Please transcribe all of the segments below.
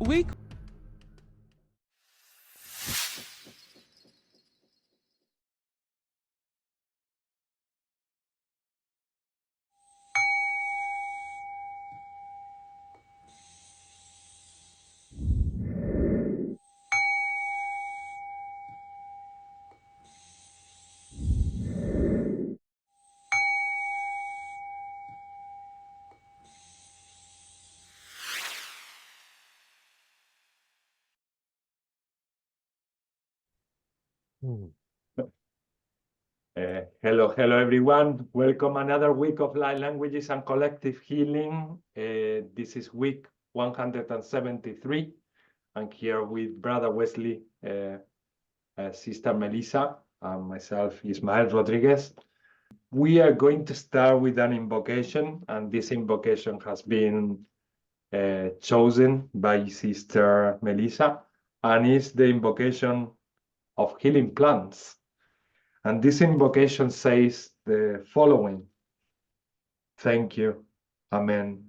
week. Hello everyone. Welcome another week of Light Languages and Collective Healing. This is week 173. I'm here with Brother Wesley, Sister Melissa, and myself, Ismael Rodriguez. We are going to start with an invocation, and this invocation has been chosen by Sister Melissa, and it's the invocation of healing plants. And this invocation says the following. Thank you. Amen.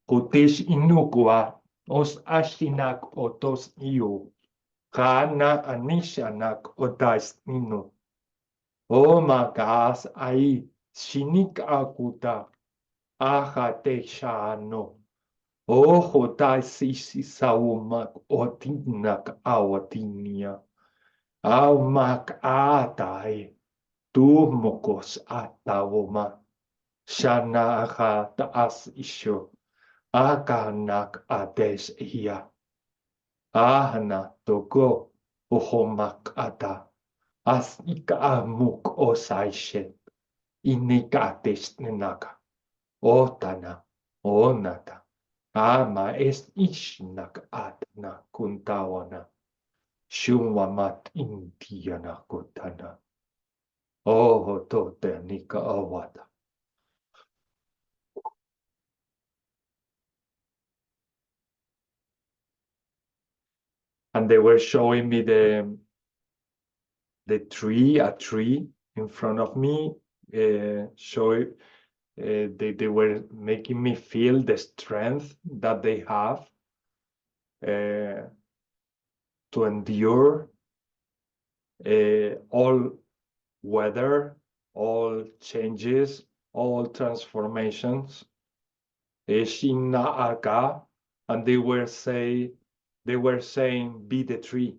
Kutish inukwa os ashinak otos iu. Kana anishanak otais inu. O makas ai shinik akuta. Ahate shano. O hotais isisaumak otinak awatinia. Aumak atai, tu mokos atawoma, shana aha taas isyo, akanak ades iya, ahana togo, uhomak ata, as ikaamuk osaishet, inikates nenaka, otana, onata, ama es ishnak atna kuntawana. Shumamat Indiana Kotana. Oh, Tote Nika Awata. And they were showing me a tree in front of me. They were making me feel the strength that they have to endure all weather, all changes, all transformations. Eshina'aka, and they were saying, be the tree,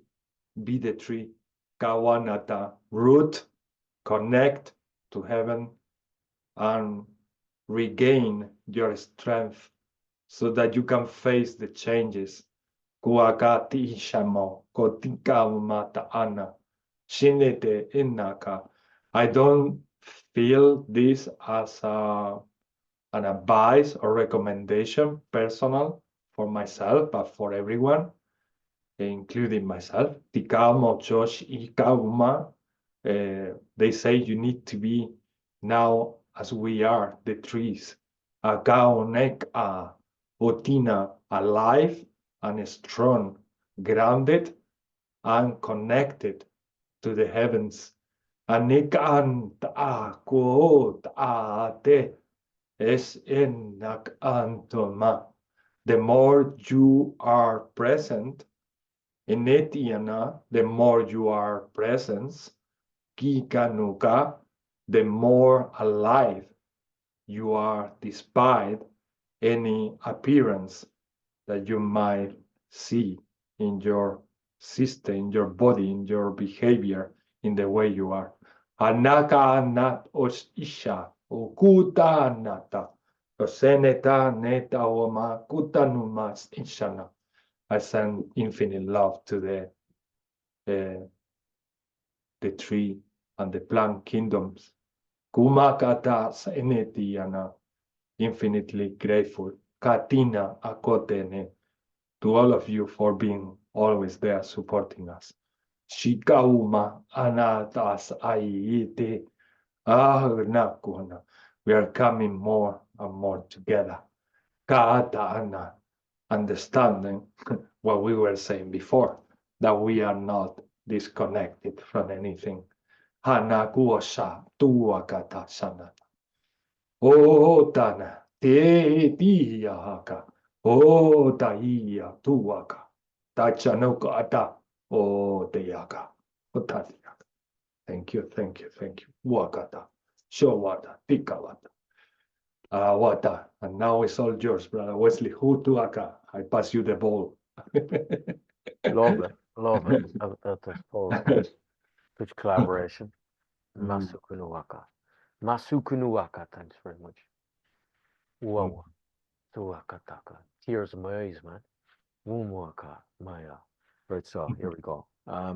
Kawanata, root, connect to heaven, and regain your strength so that you can face the changes. Kuakati shamo, kotika umata ana, shinete inaka. I don't feel this as an advice or recommendation, personal for myself, but for everyone, including myself. Tikamo Josh Ikauma, they say you need to be now as we are, the trees. Agaonek a otina, alive and strong, grounded and connected to the heavens. Anikant a kuot a te es enak antoma. The more you are present, in Etiana, the more you are present, Kikanuka, the more alive you are despite any appearance that you might see in your system, in your body, in your behavior, in the way you are. Anaka anat os isha, okuta anata, oseneta neta oma kutanumas ishana. I send infinite love to the tree and the plant kingdoms. Kumakata senetiana, infinitely grateful. Katina akotene, to all of you for being always there supporting us. Shikauma anatas aiite ahnakuna. We are coming more and more together. Kaata ana, understanding what we were saying before, that we are not disconnected from anything. Hanakuosha tuakata sanata. Otana te diahaka. O taia tuaka. Tachanoka ata. O teaka. O tatiaka. Thank you, thank you, thank you. Wakata. Showata. Tikawata. Wata. And now it's all yours, brother Wesley. Who tuaka? I pass you the ball. Love it. Love it. That's all good collaboration. Masukunuwaka. Masukunuwaka. Thanks very much. Whoa. Tuakataka. Tears of my eyes, man. Wumuaka. Maya. Right, so here we go. I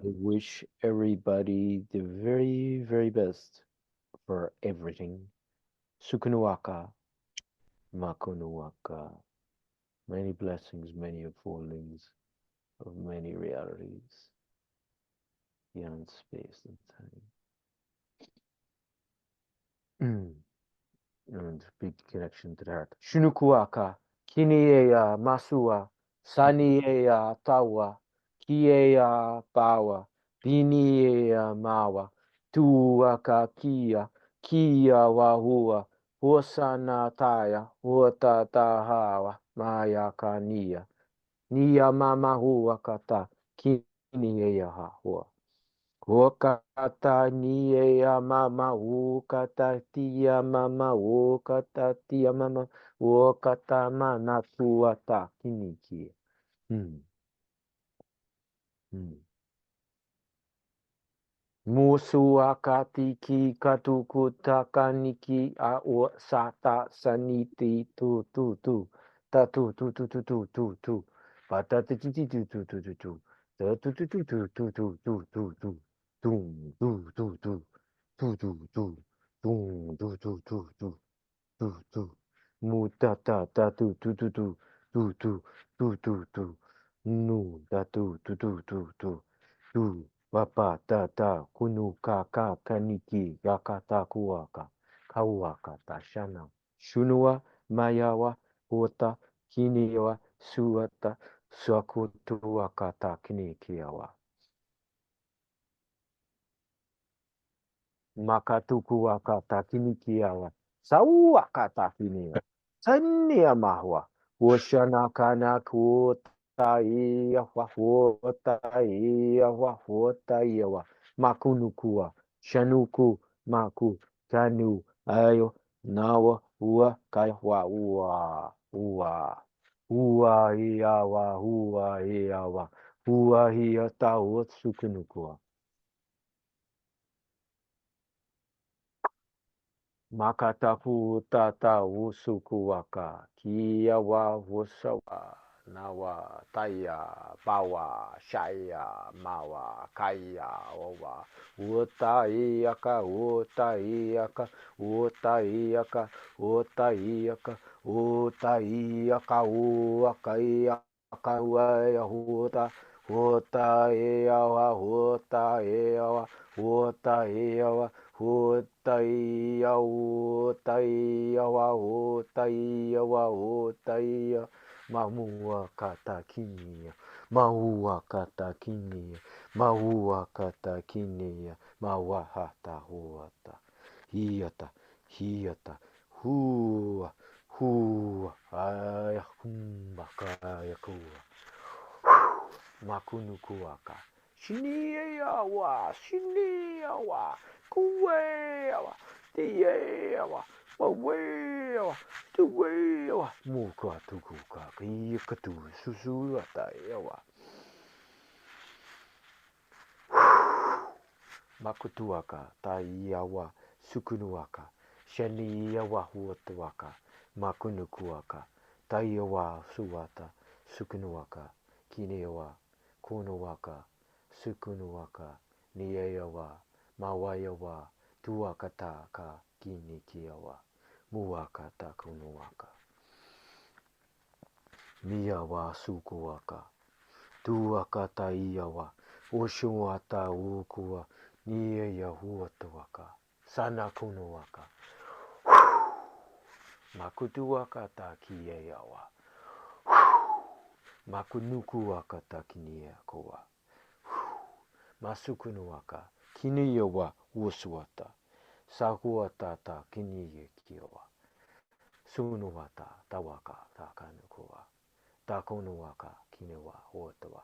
wish everybody the very, very best for everything. Sukunuwaka. Makunuwaka. Many blessings, many unfoldings of many realities beyond space and time. And big connection to the heart. Shunukuaka, Kineya Masua, Saniea Tawa, Kiea Bawa, Biniea Mawa, Tuaka Kia, Kia Wahua, Hosana Taya, Hota Tahawa, Maya Kania, Nia Mama Huakata, Kineea Hua. Wokata nia mama, wokata tia mama, wokata tia mama, wokata mana tuata kiniki. Musu akati ki katukuta kaniki a o sata saniti tu ta tu pata tu tu tu tu tu tu tu tu ta tu tu tu tu tu tu tu tu tu tum tu tu tu tu tu tu tum tu tu tu tu tu mu ta tu tu tu tu tu tu tu tu tu nu ta tu tu tu tu tu tu wapa ta kunu ka kaniki yakata kuaka kauaka tashana shunua mayawa ota kiniwa suata suakutuaka ta kinikiawa makatuku akata kinikiawa sau akata kinia sania mahwa woshana kana kuota ia wahuota ia wahuota ia makunukua shanuku maku kanu ayo nawa ua kai ua iawa ua hia tau sukunukua Makatapu tata wusuku waka kia wa wusawa nawa taya bawa shaya mawa kaya owa uta iaka uta iaka uta iaka uta iaka uta iaka uaka iaka uaya huta huta iawa huta iawa huta iawa Hotaiya, hotaiya, hotaiya, hotaiya, mahua katakinia, mahua katakinia, mahua katakinia, mahata huata, hiata, hua, aya kumbakaya kuwa, makunukuaka, shiniawa, kuwewa, tiewa, mawewa, tuwewa, muka tukuka, katu, susu, ataewa. Makutuaka, taiawa, sukunuaka, shaniawa huatuaka, makunukuaka, taiawa suata, sukunuaka, kinewa, kunuaka, sukunuaka, nieawa, mawayawa, tuakata ka kinikiawa, muakata kunuaka. Miawa sukuaka, tuakata iawa, oshuata ukua, niea huatuaka, sana kunuaka. Makutuaka ta kieawa, makunukuaka ta kinia koa. Masukunuaka, kiniawa usuata, sakuata ta kinie kiawa. Sunuwata, tawaka, takanukuwa. Takunuwaka, kinewa, wotawa.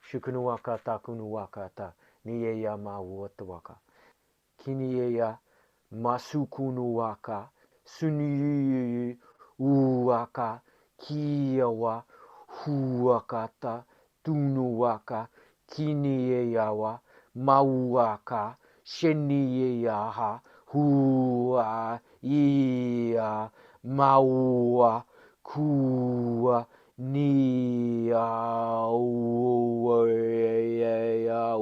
Shukunuwaka, takunuwaka, ta, nieya ma wotawaka. Kinieya, masukunuwaka, suni uwaka, kiawa, huakata, tunuwaka, kinieyawa, mauaka, shenieyaha, hua, ia, maua, kua, nia, ua, ia,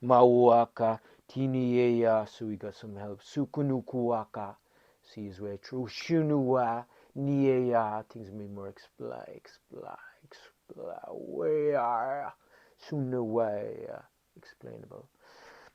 Mauaka, Tiniea, so we got some help. Sukunukuaka, see his way through. Shunua, Niea, things may more where Sunawaya, explainable.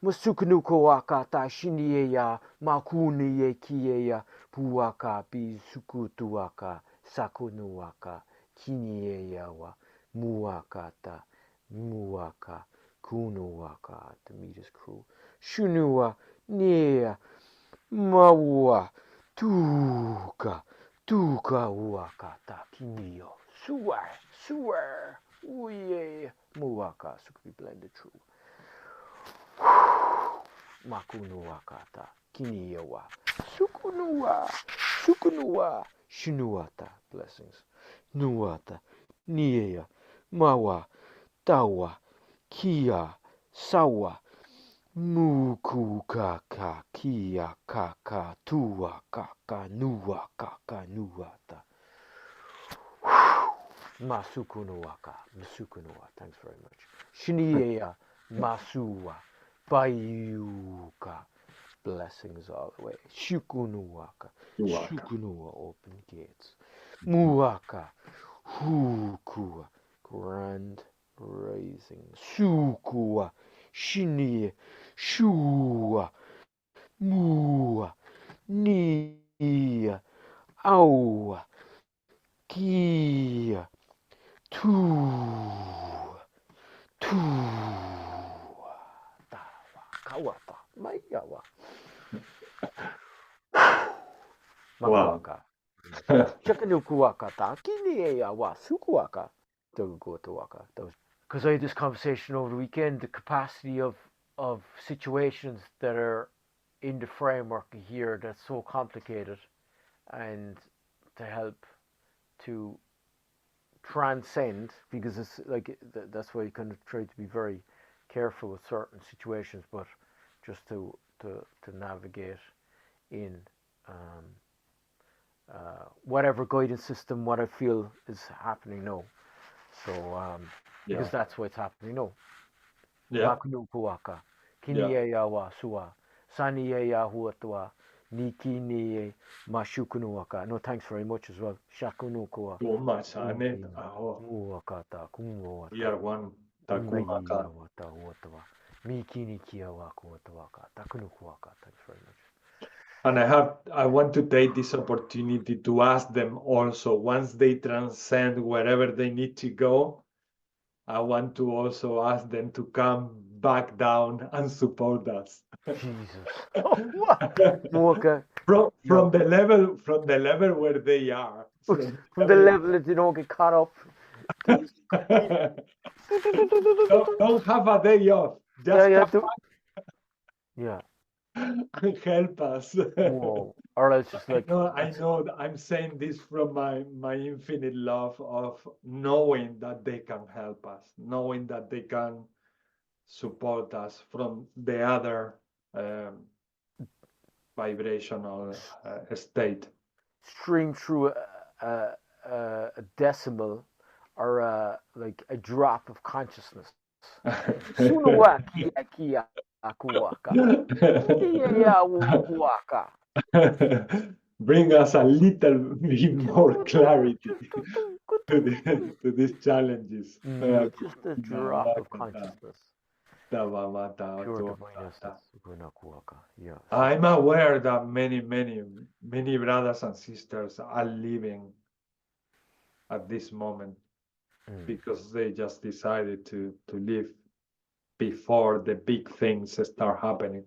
Masukunukuaka, ta Shiniea, Makunie Kiea, Puaka, Bisukutuaka, Sakunuaka, Kinieawa, Muakata, Muaka. Kunuwaka, to meet his crew. Shunua, Nia, Maua, Tuka, Waka, Takinio, Suar, Uye, Muaka, so could be blended true. Makunuwakata, Kiniowa, Sukunuwa, Shunuata, blessings. Nuata, Nia, Mawa, Tawa, Kia, Sawa, Muku kaka, Kia kaka, Tua kaka, Nua kaka, Nuata. Masukunuwaka, thanks very much. Shiniea, Masuwa, Bayuka, blessings all the way. Shukunuwaka, Shukunuwa, open gates. Muaka, Hukua, grand rising. Sukua, Shinie, Shua, Mua, Nia, Aua, Kia, Tawa, Kawata, Mayawa. Makuaka. Chakanukuaka, Kinieawa, Sukuaka, Togutuaka. Because I had this conversation over the weekend, the capacity of situations that are in the framework here that's so complicated, and to help to transcend, because it's like that's why you kind of try to be very careful with certain situations, but just to navigate in whatever guidance system, what I feel is happening now. So because that's what's happening now. Makunukuaka, Kinieawa Sua, Saniea Huatua, Nikini Mashukunuaka. No, thanks very much as well. Shakunukua. Muakata, Kumuata. We are one. Takumaka. Mikini Kiawa Kuatawaka. Takunukuaka. Thanks very much. And I want to take this opportunity to ask them also, once they transcend wherever they need to go, I want to also ask them to come back down and support us. Jesus. Okay. From the level where they are. From the level that they don't get caught up. Don't have a day off. Just come back. Yeah. And help us. Whoa. Or else just like I know I'm saying this from my infinite love of knowing that they can help us, knowing that they can support us from the other vibrational state. String through a decimal or like a drop of consciousness. Bring us a little bit more clarity to these challenges. Just a drop of consciousness. Pure divine essence. Yeah. I'm aware that many brothers and sisters are living at this moment because they just decided to live before the big things start happening.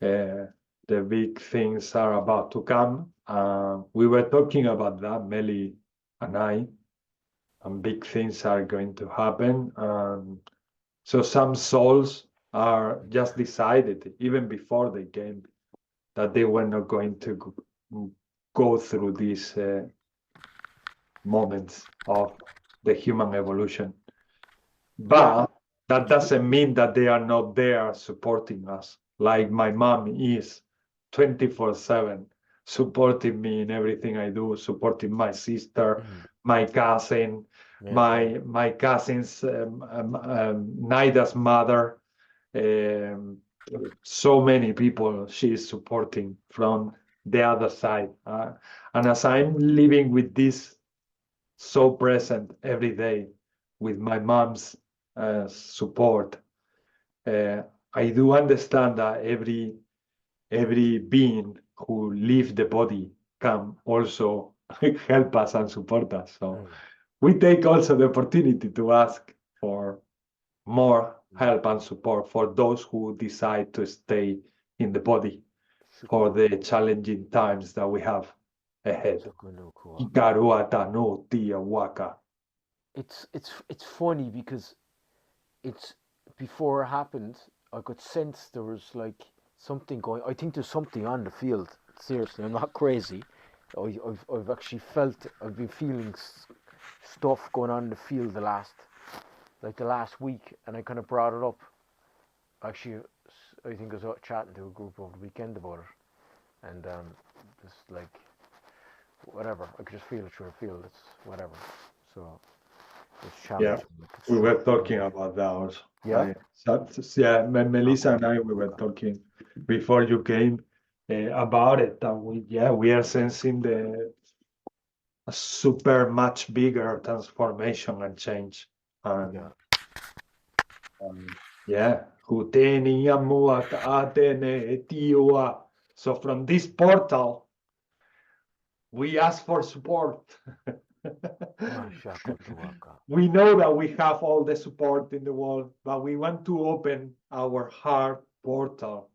The big things are about to come. We were talking about that, Meli and I, and big things are going to happen. So some souls are just decided, even before they came, that they were not going to go through these moments of the human evolution. But that doesn't mean that they are not there supporting us. Like my mom is 24/7 supporting me in everything I do, supporting my sister, my cousin, my cousin's Naida's mother. So many people she is supporting from the other side. And as I'm living with this so present every day with my mom's support, I do understand that every being who leaves the body can also help us and support us. So we take also the opportunity to ask for more help and support for those who decide to stay in the body for the challenging times that we have ahead. It's funny because it's before it happened, I could sense there was like something going. I think there's something on the field. Seriously, I'm not crazy. I've actually felt. I've been feeling stuff going on in the field the last week, and I kind of brought it up. Actually, I think I was chatting to a group over the weekend about it, and just like whatever, I could just feel it through the field. It's whatever. So it's challenging. We were talking about that also. Melissa and I, we were talking before you came about it, and we are sensing a super much bigger transformation and change. So from this portal, we ask for support. We know that we have all the support in the world, but we want to open our heart portal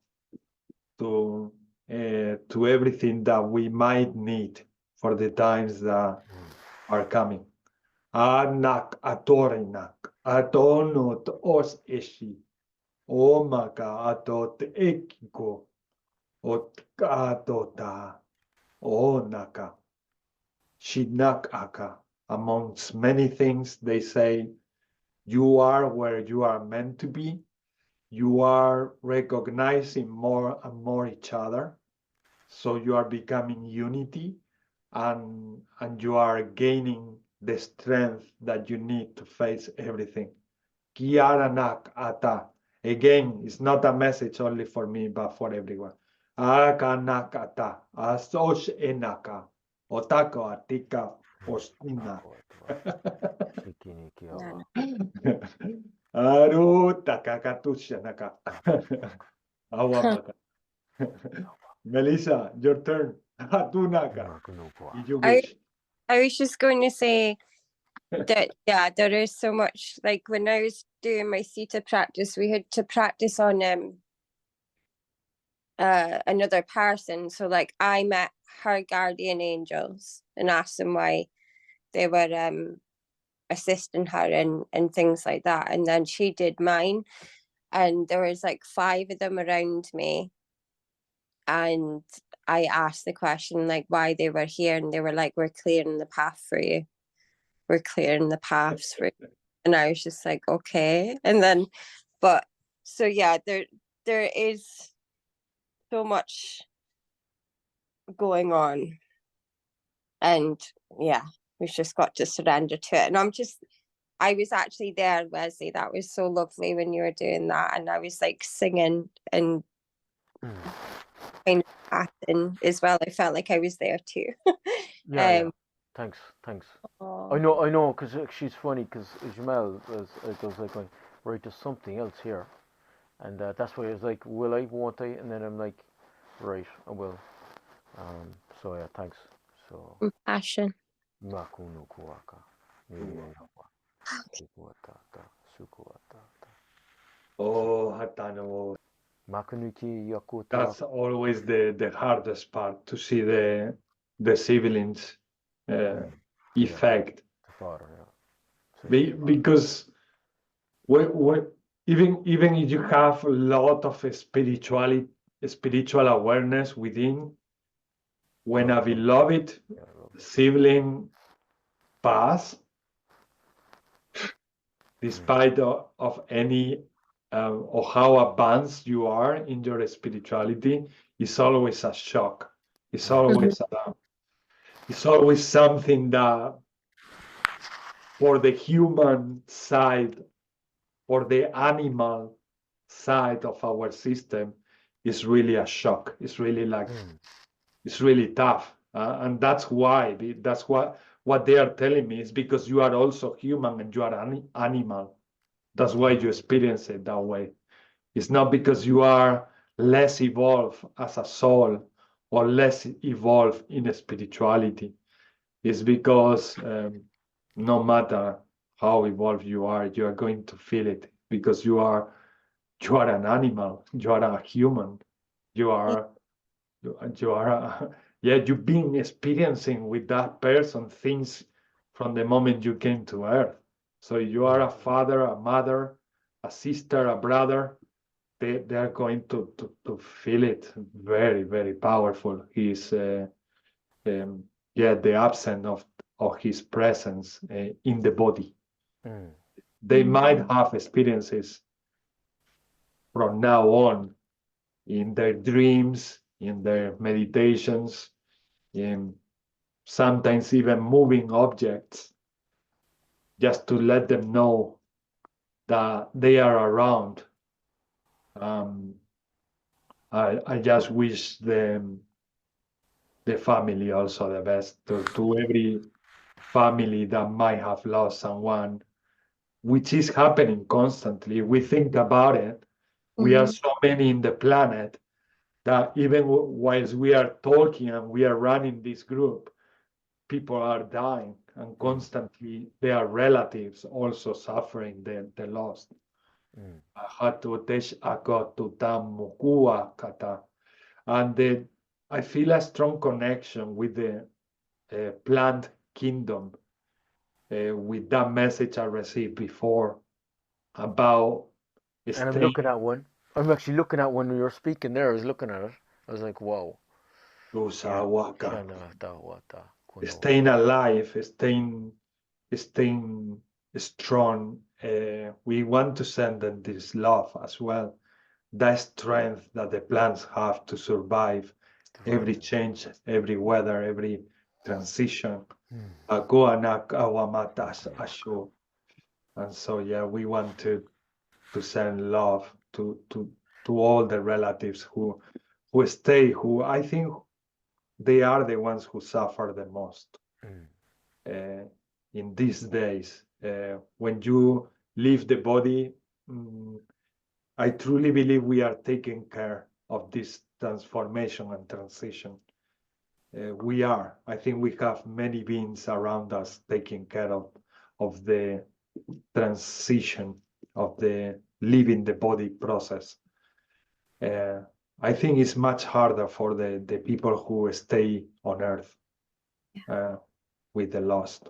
to everything that we might need for the times that are coming. Anak atorinak atonot os eshi omaka atot ekiko ot atota onaka shinak aka. Amongst many things, they say, you are where you are meant to be. You are recognizing more and more each other. So you are becoming unity, and you are gaining the strength that you need to face everything. Kiaranak ata. Again, it's not a message only for me, but for everyone. Akanak ata. Asosh enaka. Otako atika. Ostina. Aru takakatusha naka. Awamaka. Melissa, your turn. Tunaka. If you wish. I was just going to say that, there is so much, like when I was doing my theta practice, we had to practice on another person. So like I met her guardian angels and asked them why they were assisting her and things like that. And then she did mine, and there was like 5 of them around me. And I asked the question like why they were here, and they were like, we're clearing the path for you. We're clearing the paths for you. And I was just like, okay. And then, but so yeah, there is so much going on. And yeah, we've just got to surrender to it. And I was actually there, Wesley. That was so lovely when you were doing that. And I was like singing and kind of acting as well. I felt like I was there too. Yeah. Thanks. I know, because she's funny, because Jamel was like, right, there's something else here. And that's why I was like, will I, won't I? And then I'm like, right, I will. So yeah, thanks. So compassion. Oh, Hatano. Makunuki Yakuta. That's always the hardest part, to see the siblings effect. The father, yeah. Because even if you have a lot of spiritual awareness within, when a beloved sibling pass, despite of any or how advanced you are in your spirituality, it's always a shock. It's always it's always something that, for the human side, for the animal side of our system, is really a shock. It's really like it's really tough, and that's what they are telling me is because you are also human and you are an animal. That's why you experience it that way. It's not because you are less evolved as a soul or less evolved in spirituality. It's because no matter how evolved you are going to feel it, because you are an animal, you are a human, you've been experiencing with that person things from the moment you came to Earth. So you are a father, a mother, a sister, a brother. They are going to feel it very, very powerful. He's the absence of his presence in the body. They might have experiences from now on in their dreams, in their meditations, in sometimes even moving objects, just to let them know that they are around. I just wish them, the family, also the best, to every family that might have lost someone, which is happening constantly. We think about it. We are so many in the planet that even whilst we are talking and we are running this group, people are dying, and constantly their relatives also suffering the loss. And I feel a strong connection with the plant kingdom, with that message I received before about And I'm looking at one. I'm actually looking at one when you were speaking there. I was looking at it. I was like, wow. Staying alive, staying strong. We want to send them this love as well. That strength that the plants have to survive every change, every weather, every transition. And so, we want to send love to all the relatives who stay, who I think they are the ones who suffer the most in these days. When you leave the body, I truly believe we are taking care of this transformation and transition. We are. I think we have many beings around us taking care of the transition, of the leaving the body process. I think it's much harder for the people who stay on Earth with the lost.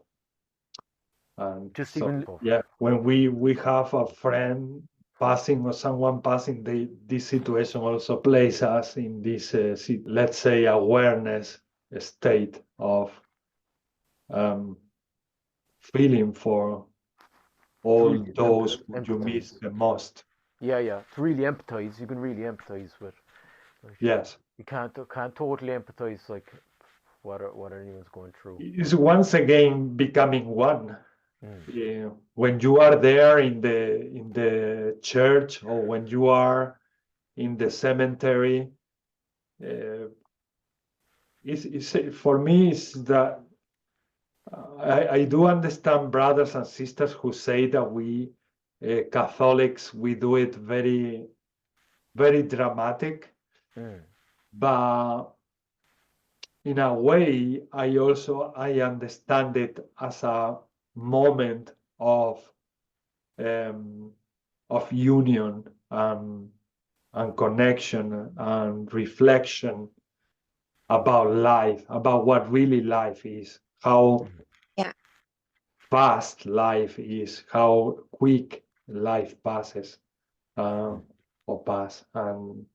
And Just so, even when we have a friend passing or someone passing, this situation also places us in this, let's say, awareness state of feeling for all those who you miss the most. Yeah, to really empathize, you can really empathize with. Yes. You can't totally empathize like what anyone's going through. It's once again becoming one. When you are there in the church, or when you are in the cemetery, for me is that I do understand brothers and sisters who say that we Catholics, we do it very, very dramatic, but in a way I understand it as a moment of union and connection and reflection about life, about what really life is, how fast life is, how quick life passes or pass, and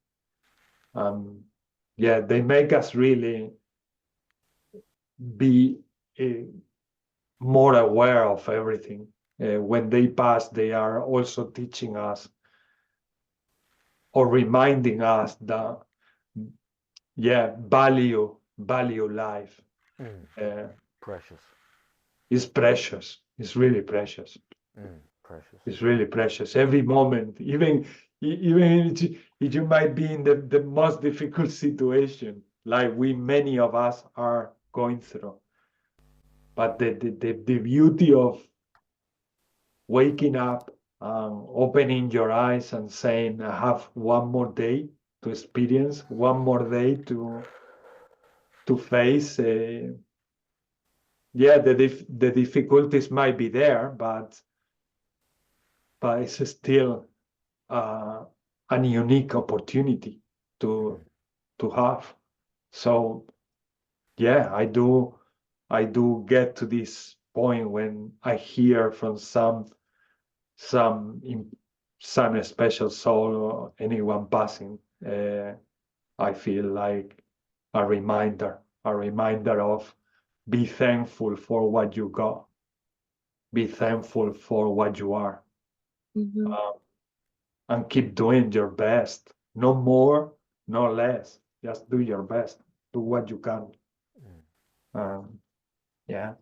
yeah, they make us really be more aware of everything. When they pass, they are also teaching us or reminding us that, yeah, value life. Precious. It's precious. It's really precious. Precious. It's really precious. Every moment, even if you might be in the most difficult situation, like many of us are going through. But the beauty of waking up, opening your eyes and saying, I have one more day to experience, one more day to face. Yeah, the difficulties might be there, but it's still a unique opportunity to have. So yeah, I do get to this point when I hear from some special soul or anyone passing, I feel like a reminder of be thankful for what you got, be thankful for what you are, and keep doing your best. No more, no less. Just do your best. Do what you can. Yeah.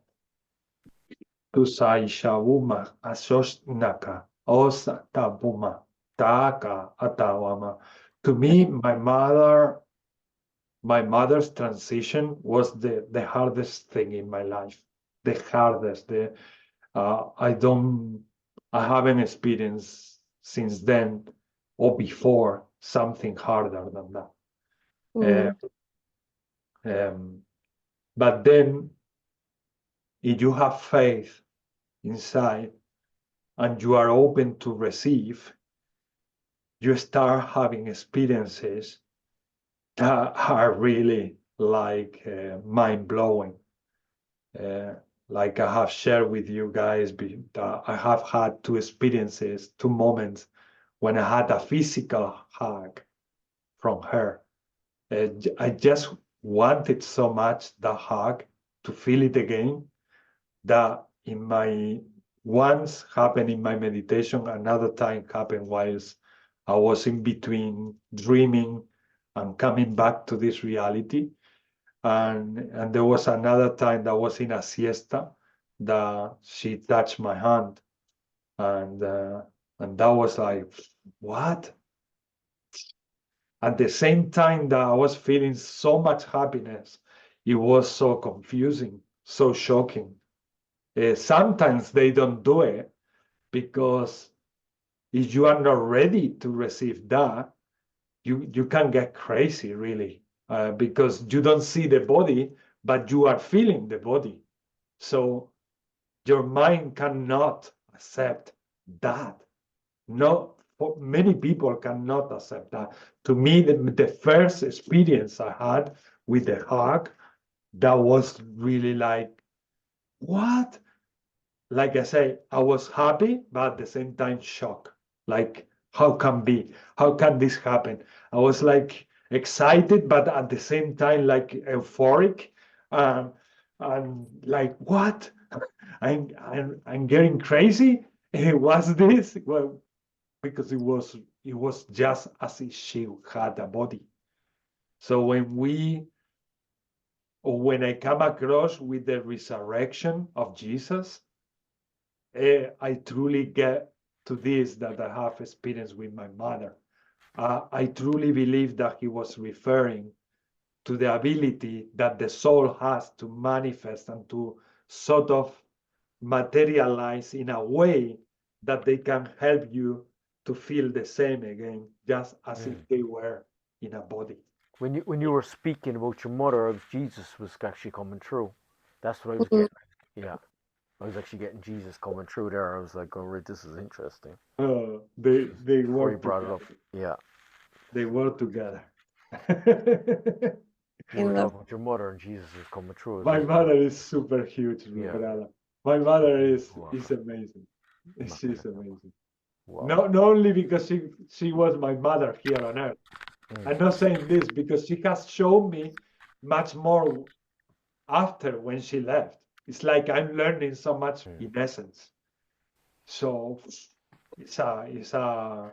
Tusai shawuma asosnaka osa tabuma taka atawama. To me, my mother's transition was the hardest thing in my life. The hardest. I haven't experienced since then or before something harder than that. But then, if you have faith inside and you are open to receive, you start having experiences that are really like mind-blowing. Like I have shared with you guys, I have had two moments when I had a physical hug from her. I just wanted so much that hug to feel it again, that once happened in my meditation, another time happened whilst I was in between dreaming and coming back to this reality. And there was another time that was in a siesta that she touched my hand, and that was like, what? At the same time that I was feeling so much happiness, it was so confusing, so shocking. Sometimes they don't do it because if you are not ready to receive that, you can get crazy, really, because you don't see the body, but you are feeling the body. So your mind cannot accept that. Many people cannot accept that. To me, the first experience I had with the hug, that was really like, what? Like I say, I was happy, but at the same time shocked. Like, how can this happen? I was like excited, but at the same time like euphoric, and like, what? I'm getting crazy. What's this? Well, because it was just as if she had a body. So when I come across with the resurrection of Jesus, I truly get to this that I have experienced with my mother. I truly believe that he was referring to the ability that the soul has to manifest and to sort of materialize in a way that they can help you to feel the same again, just as if they were in a body. When you were speaking about your mother, Jesus was actually coming true. That's what I was getting. Yeah. I was actually getting Jesus coming through there. I was like, oh, right, this is interesting. They Before you work brought it together. up. Yeah. They work together. You were love talking with your mother and Jesus is coming through. My mother is super huge, Yeah. brother. My mother is Wow. amazing. She's amazing. Wow. Not only because she was my mother here on earth. I'm not saying this because she has shown me much more after when she left. It's like I'm learning so much in essence. So it's a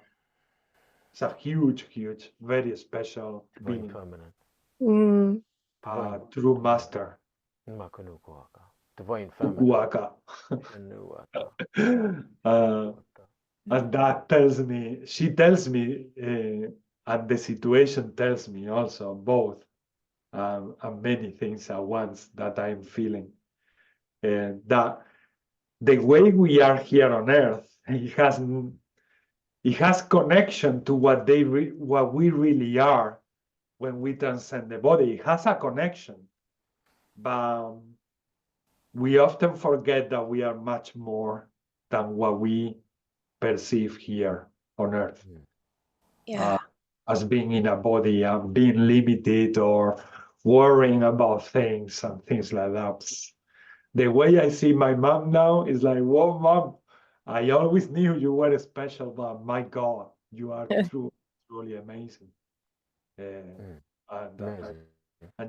huge, very special Divine being, feminine. Mm. true master. Divine feminine. Ukuaka. And that tells me, she tells me, and the situation tells me also both, and many things at once that I'm feeling. And that the way we are here on earth, it has connection to what we really are when we transcend the body. It has a connection, but we often forget that we are much more than what we perceive here on earth. Yeah. As being in a body and being limited or worrying about things and things like that. The way I see my mom now is like, whoa, mom, I always knew you were special, but my God, you are truly amazing. And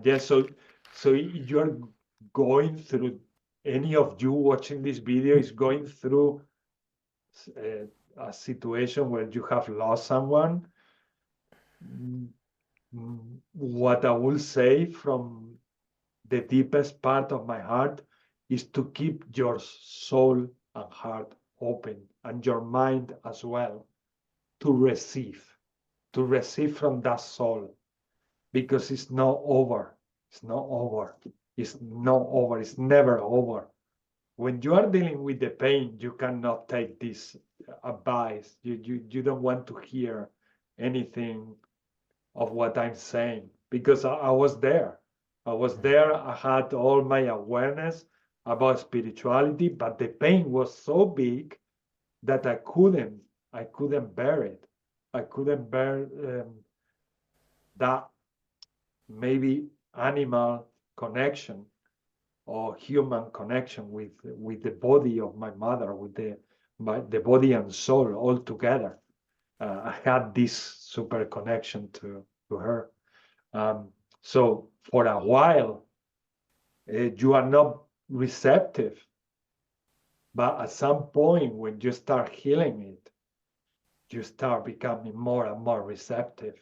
yes, so you're going through, any of you watching this video is going through a situation where you have lost someone. What I will say from the deepest part of my heart is to keep your soul and heart open, and your mind as well, to receive from that soul, because it's not over. It's not over. It's not over. It's never over. When you are dealing with the pain, you cannot take this advice. You don't want to hear anything of what I'm saying, because I was there. I was there. I had all my awareness about spirituality, but the pain was so big that I couldn't bear it. I couldn't bear that maybe animal connection or human connection with the body of my mother, with the body and soul all together. I had this super connection to her. So for a while, you are not receptive, but at some point when you start healing it, you start becoming more and more receptive.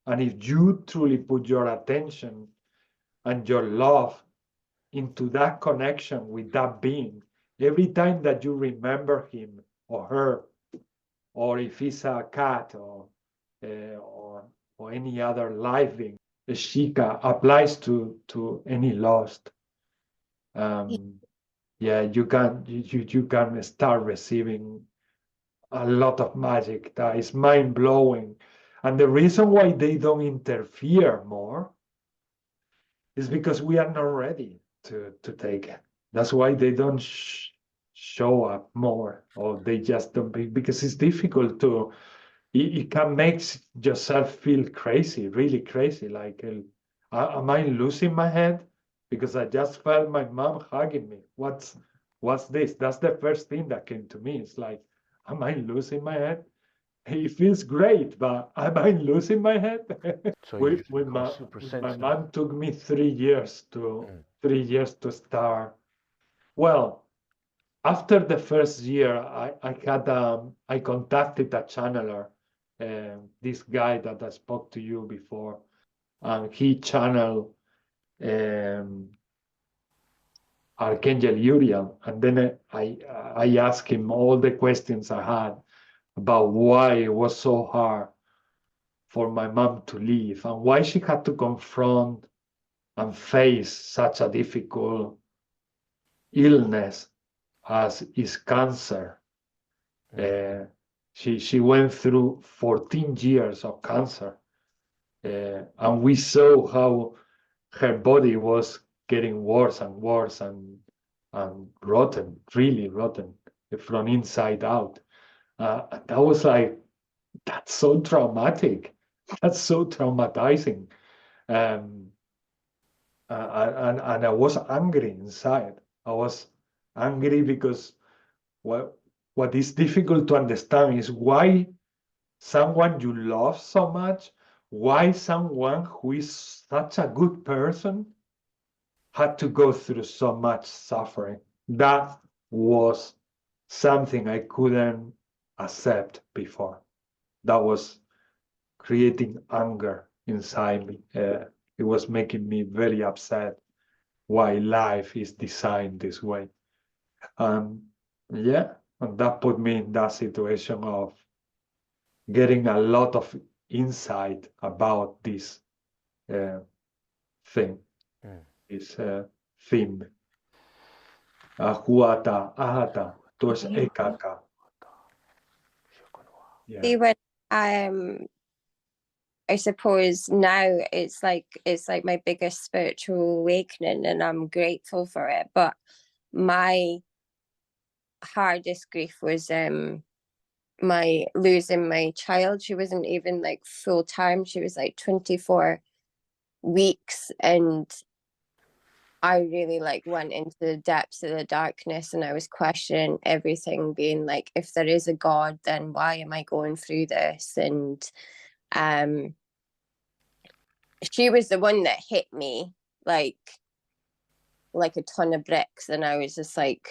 And if you truly put your attention and your love into that connection with that being, every time that you remember him or her, or if it's a cat or any other live being, the Shika applies to any lost. Yeah, you can start receiving a lot of magic that is mind-blowing. And the reason why they don't interfere more is because we are not ready to take it. That's why they don't show up more, or they just don't, because it's difficult to, it can make yourself feel crazy, really crazy. Like, am I losing my head? Because I just felt my mom hugging me. What's this? That's the first thing that came to me. It's like, am I losing my head? It feels great, but am I losing my head? So When my mom took me 3 years to start. Well, after the first year, I contacted a channeler, this guy that I spoke to you before, and he channeled Archangel Uriel, and then I asked him all the questions I had about why it was so hard for my mom to leave and why she had to confront and face such a difficult illness as is cancer. She went through 14 years of cancer, and we saw how her body was getting worse and worse, and and rotten, really rotten from inside out. That was like, that's so traumatic. That's so traumatizing. And I was angry inside. I was angry because what is difficult to understand is why someone you love so much, why someone who is such a good person had to go through so much suffering. That was something I couldn't accept before. That was creating anger inside me. It was making me very upset why life is designed this way. Yeah, and that put me in that situation of getting a lot of insight about this thing, this theme. Ahuata, ahata, tos ekaka. See, when I suppose now it's like my biggest spiritual awakening, and I'm grateful for it. But my hardest grief was my losing my child. She wasn't even like full time. She was like 24 weeks, and I really like went into the depths of the darkness, and I was questioning everything, being like, if there is a God, then why am I going through this? And she was the one that hit me like a ton of bricks, and I was just like,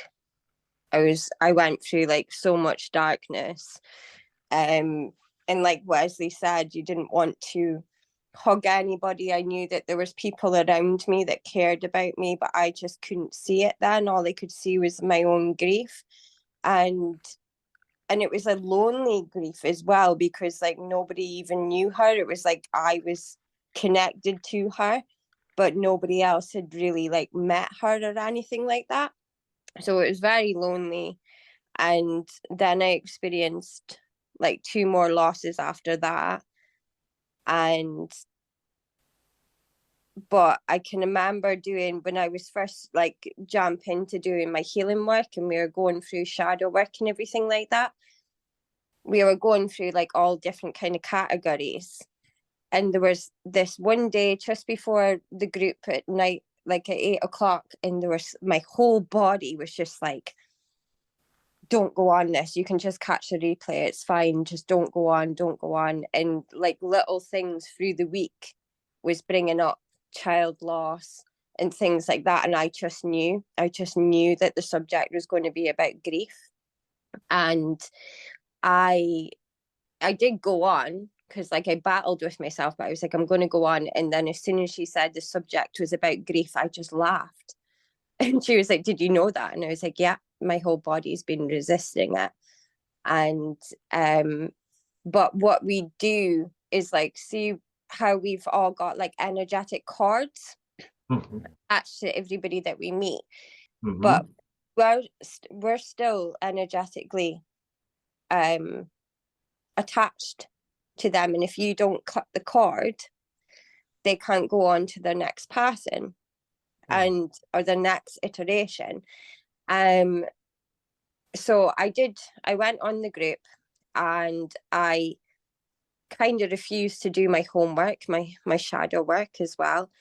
I went through like so much darkness, and like Wesley said, you didn't want to hug anybody. I knew that there was people around me that cared about me, but I just couldn't see it then. All I could see was my own grief, and it was a lonely grief as well, because like nobody even knew her. It was like I was connected to her, but nobody else had really like met her or anything like that. So it was very lonely. And then I experienced like 2 more losses after that. But I can remember doing, when I was first like jump into doing my healing work, and we were going through shadow work and everything like that, we were going through like all different kind of categories. And there was this one day just before the group at night, like at 8 o'clock, and there was, my whole body was just like, don't go on this, you can just catch the replay, it's fine, just don't go on. And like little things through the week was bringing up child loss and things like that, and I just knew that the subject was going to be about grief. And I did go on, because like I battled with myself, but I was like, I'm going to go on. And then as soon as she said the subject was about grief, I just laughed. And she was like, did you know that? And I was like, yeah, my whole body's been resisting it. And but what we do is like, see how we've all got like energetic cords attached to everybody that we meet, but we're still energetically attached to them, and if you don't cut the cord, they can't go on to the next person or the next iteration. So I went on the group, and I kind of refused to do my homework, my shadow work as well.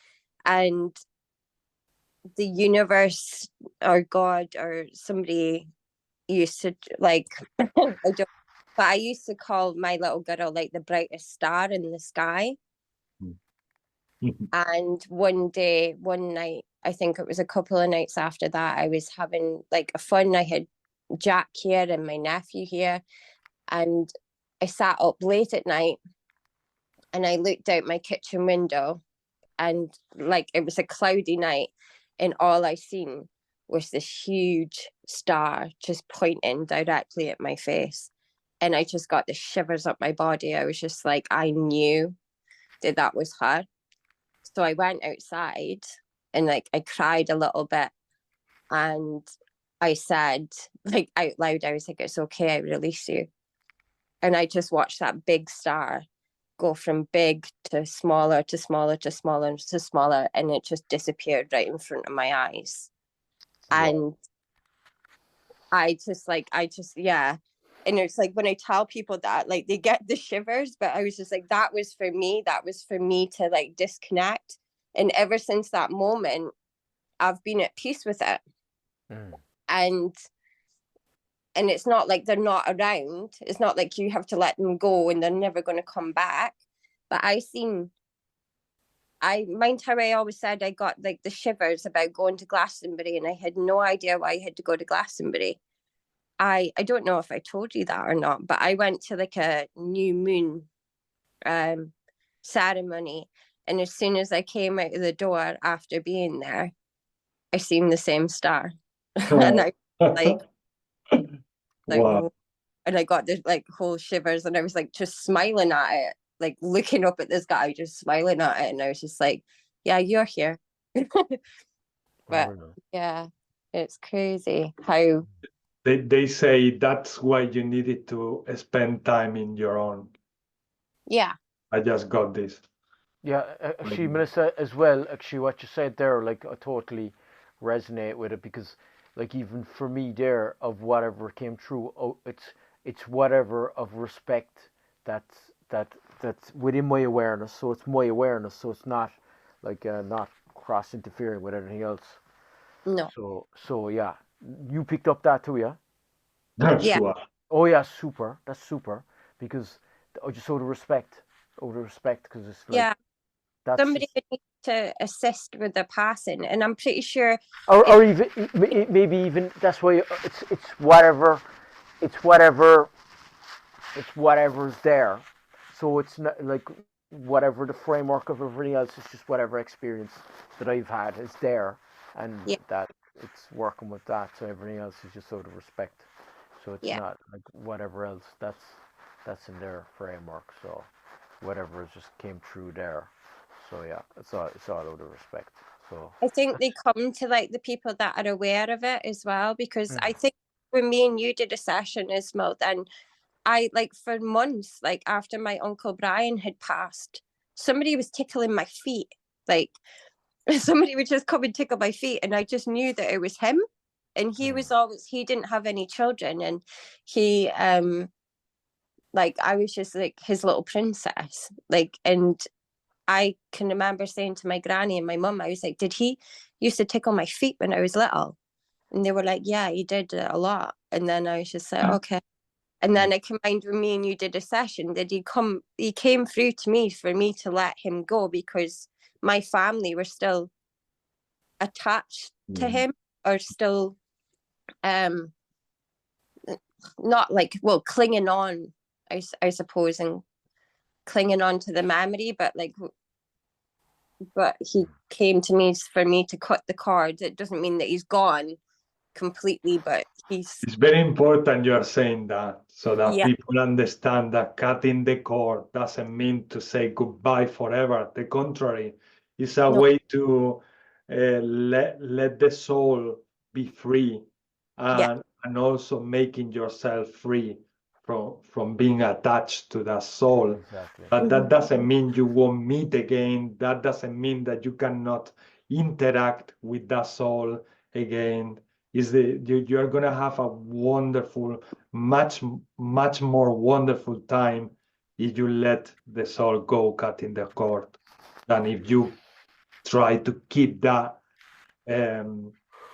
And the universe or God or somebody used to like I used to call my little girl like the brightest star in the sky. And one night, I think it was a couple of nights after that, I was having like a fun. I had Jack here and my nephew here, and I sat up late at night and I looked out my kitchen window, and like it was a cloudy night, and all I seen was this huge star just pointing directly at my face. And I just got the shivers up my body. I was just like, I knew that was her. So I went outside and like I cried a little bit, and I said like out loud, I was like, it's okay, I release you. And I just watched that big star go from big to smaller to smaller to smaller to smaller, and it just disappeared right in front of my eyes. Wow. And I just, yeah. And it's like when I tell people that, like they get the shivers, but I was just like, that was for me to like disconnect. And ever since that moment, I've been at peace with it. And it's not like they're not around. It's not like you have to let them go and they're never going to come back. But mind how I always said I got like the shivers about going to Glastonbury, and I had no idea why I had to go to Glastonbury. I don't know if I told you that or not, but I went to like a new moon ceremony, and as soon as I came out of the door after being there, I seen the same star. And I like Wow. and I got this like whole shivers, and I was like just smiling at it, like looking up at this guy, just smiling at it, and I was just like, yeah, you're here. But yeah, it's crazy how They say that's why you needed to spend time in your own. Yeah. I just got this. Yeah, actually, Melissa, as well, actually, what you said there, like, I totally resonate with it, because, like, even for me there, of whatever came through, it's whatever of respect that's within my awareness. So it's my awareness. So it's not like not cross interfering with anything else. No. So yeah, you picked up that too, yeah? That's Yeah. what. Oh yeah, super. That's super, because just out of respect, because it's like, Yeah. that's Somebody would need to assist with the passing, and I'm pretty sure or even maybe even that's why it's whatever's there. So it's not like whatever the framework of everything else is, just whatever experience that I've had is there, and that it's working with that. So everything else is just out of respect. So it's not like whatever else that's in their framework. So whatever just came through there. So yeah, it's all out of respect. So I think they come to like the people that are aware of it as well, because I think when me and you did a session as well, then I like for months, like after my Uncle Brian had passed, somebody was tickling my feet. Like somebody would just come and tickle my feet, and I just knew that it was him. And he didn't have any children, and he like I was just like his little princess. Like, and I can remember saying to my granny and my mum, I was like, did he used to tickle my feet when I was little? And they were like, yeah, he did a lot. And then I was just like, okay. And then I combined with me and you did a session that he came through to me for me to let him go, because my family were still attached to him, or still not like, well, clinging on, I suppose, and clinging on to the memory, but he came to me for me to cut the cord. It doesn't mean that he's gone completely, but it's very important you are saying that, so that people understand that cutting the cord doesn't mean to say goodbye forever. The contrary, it's a way to let the soul be free, and also making yourself free from being attached to that soul. Exactly. But that doesn't mean you won't meet again. That doesn't mean that you cannot interact with that soul again. You are going to have a wonderful, much more wonderful time if you let the soul go cutting the cord, than if you try to keep that,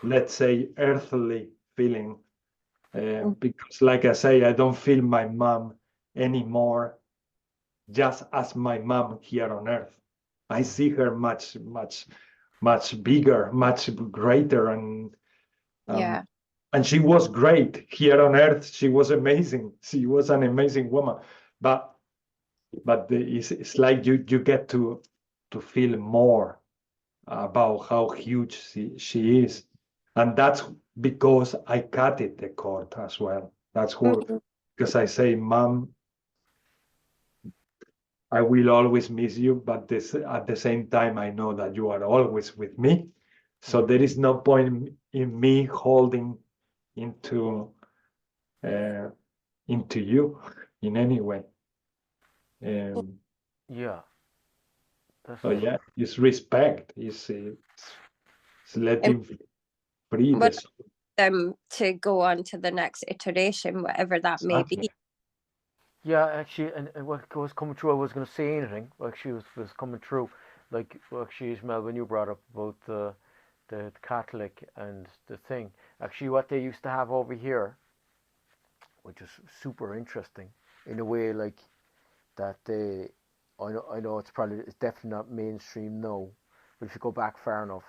let's say, earthly feeling. Because like I say, I don't feel my mom anymore just as my mom here on earth. I see her much bigger, much greater, and she was great here on earth. She was amazing. She was an amazing woman. But it's like you get to feel more about how huge she is, and that's because I cut it the cord as well. That's what, because I say, Mom, I will always miss you, but at the same time, I know that you are always with me. So there is no point in me holding into you in any way. Yeah. So yeah, it's respect. It's letting free the soul. them to go on to the next iteration, whatever that may be. Yeah, actually, and what was coming through, I was going to say anything. Actually, was coming through, like actually, Ishmael, when you brought up about the Catholic and the thing. Actually, what they used to have over here, which is super interesting, in a way, like that they, I know it's definitely not mainstream now, but if you go back far enough,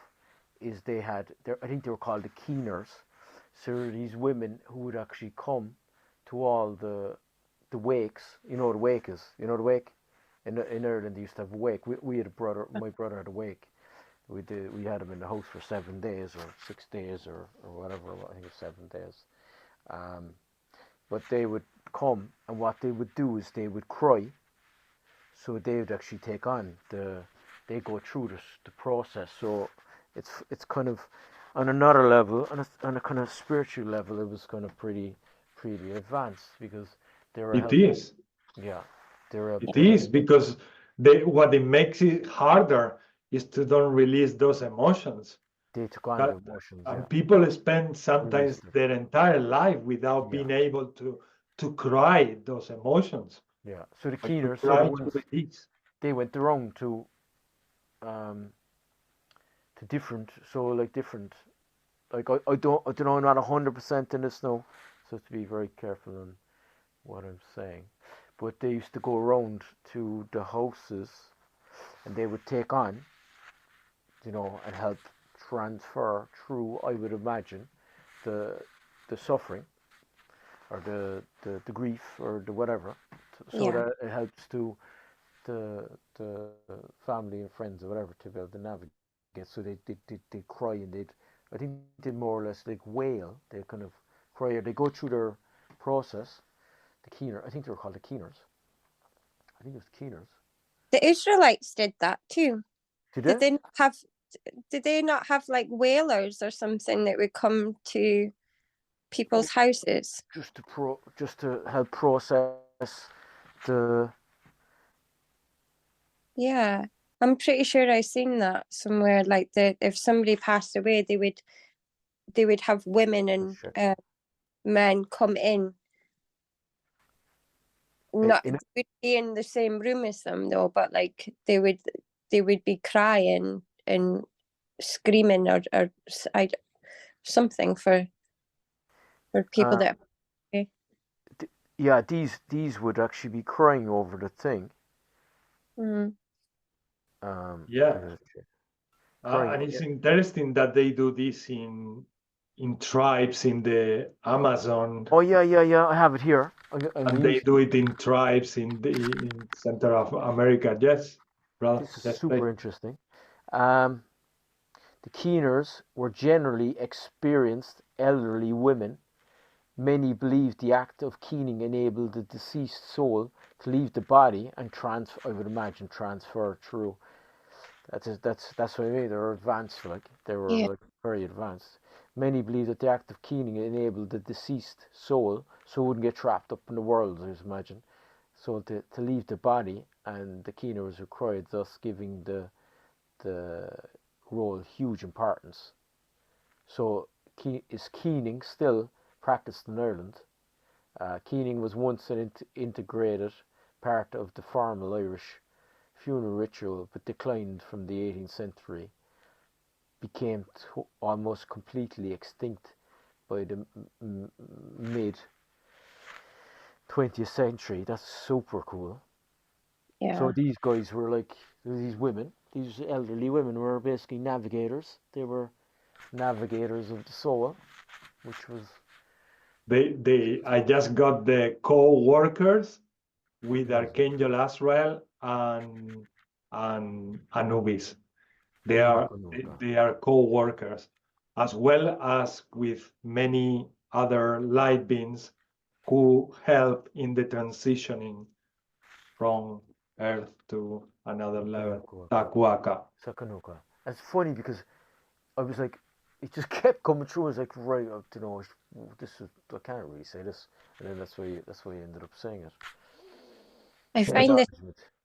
is they had, I think they were called the Keeners. So these women who would actually come to all the wakes. You know what a wake is? You know the wake? In Ireland, they used to have a wake. We had a brother, my brother had a wake. We had him in the house for 7 days or 6 days or whatever. I think it was 7 days. But they would come, and what they would do is they would cry. So they would actually take on they go through the process. So it's kind of on another level, on a kind of spiritual level, it was kind of pretty advanced, because they were It is. Yeah, they're It is, because what it makes it harder is to don't release those emotions. They took on the emotions. And people spend sometimes their entire life without being able to cry those emotions. Yeah. So the Keeners, they went around to different, like I don't know, I'm not 100% in this now, so to be very careful on what I'm saying. But they used to go around to the houses, and they would take on, and help transfer through, I would imagine, the suffering, or the grief, or the whatever, so that it helps to the family and friends or whatever to be able to navigate. So they cry, and I think they more or less like wail. They kind of cry, or they go through their process. The Keener, I think they were called the Keeners. I think it was Keeners. The Israelites did that too. Did they not have like wailers or something that would come to people's houses? Just to help process the. Yeah, I'm pretty sure I seen that somewhere. Like if somebody passed away, they would have women and men come in. Not they would be in the same room as them though, but like they would be crying and screaming or something for people that. Yeah, these would actually be crying over the thing. Mm. And it's interesting that they do this in tribes in the Amazon. Oh yeah, I have it here. And they do it in tribes in Center of America. Yes, brother. This is super interesting. The Keeners were generally experienced elderly women. Many believed the act of keening enabled the deceased soul to leave the body and I would imagine transfer through. That's what I mean. They were advanced, like they were like very advanced. Many believe that the act of keening enabled the deceased soul, so it wouldn't get trapped up in the world, I imagine, so to leave the body, and the keener was required, thus giving the role huge importance. So is keening still practiced in Ireland? Keening was once an integrated part of the formal Irish funeral ritual, but declined from the 18th century. Became almost completely extinct by the mid 20th century. That's super cool. Yeah. So these guys were like, these elderly women were basically navigators. They were navigators of the soul, which was. I just got the co-workers with Archangel Azrael and Anubis. They are co-workers, as well as with many other light beings who help in the transitioning from Earth to another level. Takuaka. Sakanuka. It's funny because I was like, it just kept coming through. I was like, right, I can't really say this, and then that's why you ended up saying it. I find this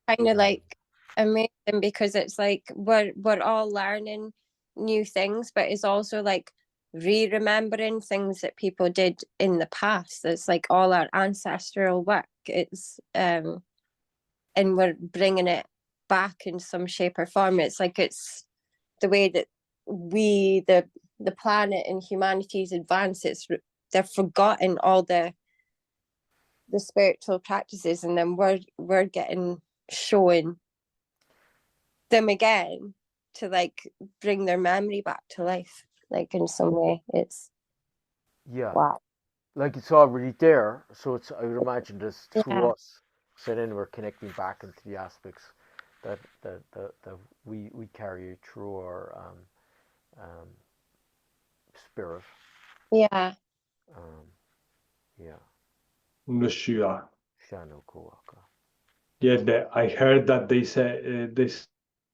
kind of like amazing, because it's like we're all learning new things, but it's also like re-remembering things that people did in the past. It's like all our ancestral work. It's and we're bringing it back in some shape or form. It's like it's the way that we, the planet and humanity's advance. They're forgotten all the spiritual practices, and then we're getting shown them again to like bring their memory back to life, like in some way. It's wow. Like it's already there, so it's, I would imagine, this through Yeah. us. So then we're connecting back into the aspects that we carry through our spirit. Yeah. Nushua. Shano Kuaka. Yeah, I heard that they say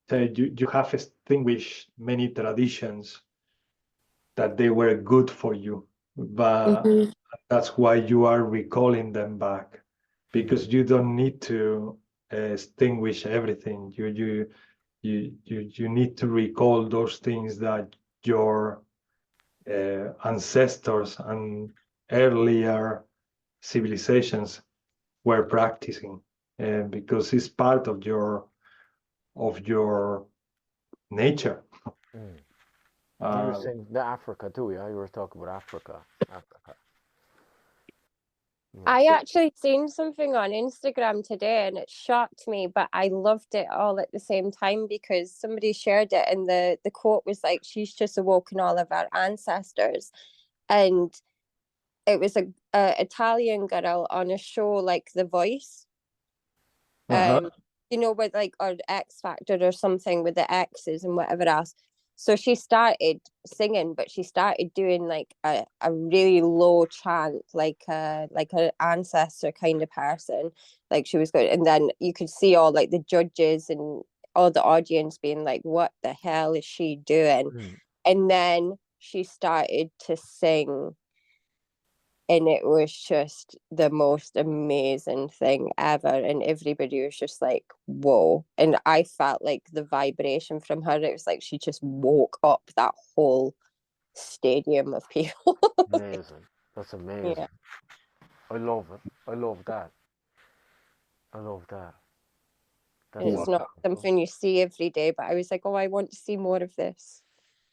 you have extinguished many traditions that they were good for you, but that's why you are recalling them back, because you don't need to extinguish everything. You need to recall those things that your ancestors and earlier civilizations were practicing, because it's part of your nature. You were saying the Africa too, yeah? You were talking about Africa. I actually seen something on Instagram today and it shocked me, but I loved it all at the same time because somebody shared it, and the quote was like, she's just awoken all of our ancestors. And it was a Italian girl on a show like The Voice. You know, with like, or X Factor or something with the X's and whatever else. So she started singing, but she started doing like a really low chant, like an ancestor kind of person. Like she was going, and then you could see all like the judges and all the audience being like, what the hell is she doing? And then she started to sing. And it was just the most amazing thing ever. And everybody was just like, whoa. And I felt like the vibration from her, it was like she just woke up that whole stadium of people. Amazing. That's amazing. Yeah. I love it. I love that. That's It's not something you see every day, but I was like, oh, I want to see more of this.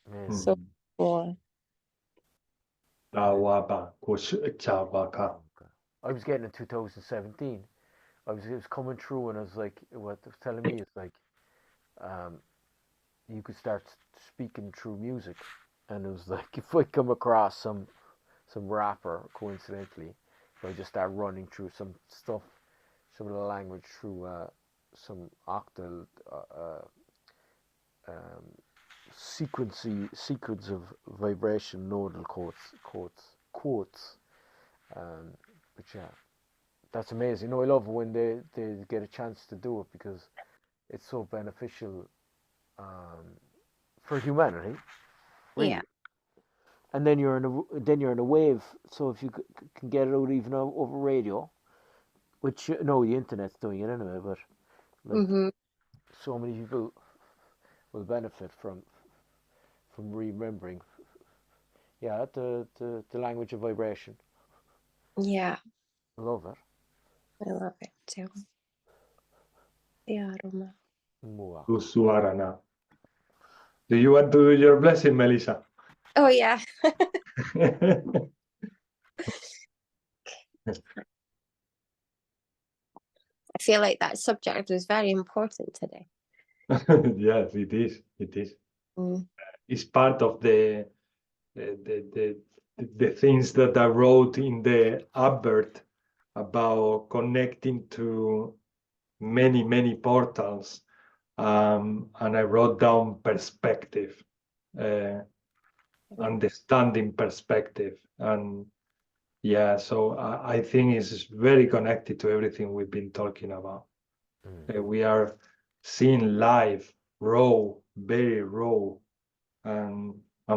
Amazing. So more. I was getting in 2017. It was coming through, and I was like, what it was telling me is like, you could start speaking through music, and it was like, if I come across some rapper coincidentally, if I just start running through some stuff, some of the language through some octal sequence of vibration nodal quotes. But yeah, that's amazing. You know, I love when they get a chance to do it because it's so beneficial for humanity. Really. Yeah. And then you're in a wave. So if you can get it out even over radio, which no, the internet's doing it anyway. But like so many people will benefit from remembering. Yeah, the language of vibration. Yeah. I love it. I love it too. The aroma. Do you want to do your blessing, Melissa? Oh, yeah. I feel like that subject was very important today. Yes, it is. It is. It's part of the things that I wrote in the advert about connecting to many portals, and I wrote down perspective, understanding perspective, and yeah, so I think it's very connected to everything we've been talking about. We are seeing life raw, very raw, and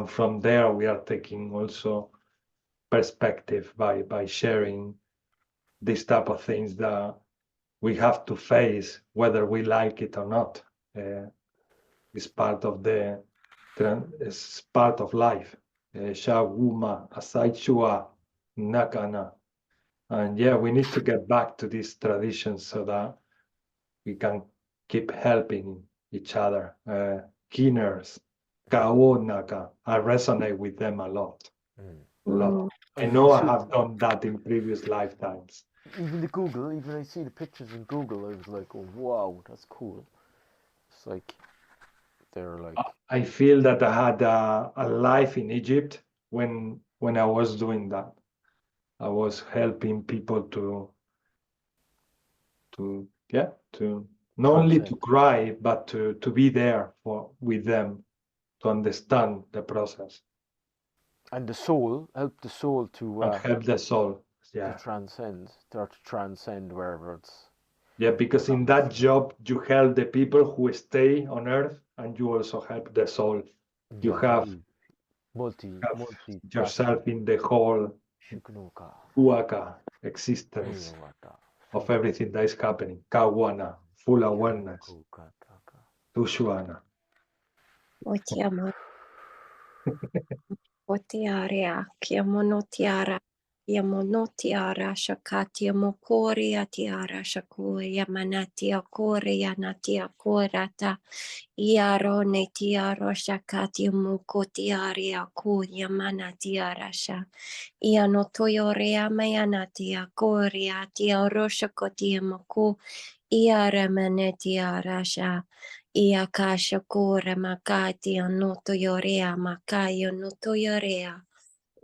from there we are taking also perspective by sharing this type of things that we have to face, whether we like it or not. It's part of it's part of life. Shawuma, Asaichua, Nakana. And yeah, we need to get back to these traditions so that we can keep helping each other. Kinners, Kao Naka, I resonate with them a lot. A lot. I know I have done that in previous lifetimes. Even the Google, even I see the pictures in Google, I was like, oh, wow, that's cool. It's like, they're like... I feel that I had a life in Egypt when I was doing that. I was helping people to not only to cry, but to be there with them, to understand the process. And the soul, help the soul to... help the soul, yeah. To transcend wherever it's... Yeah, because in that job, you help the people who stay on Earth, and you also help the soul. You have yourself in the whole Uaka existence of everything that is happening. Kawana, full awareness. Tushuana. Otiaria, Kiamonotiara, Yamonotiara, Shakatia Mokoria, Tiara, Shakuya, Manatia, Korea, Natia, Korata, Iaro, Netiaro, Shakatia Mukotiaria, Kuya, Manatiara, Sha, Ianotoyorea, Mayanatia, Korea, Tia, Roshakotia, Moku, Iara, Manetiara, Sha. Iakasha kore makati anoto yorea makayo noto yorea.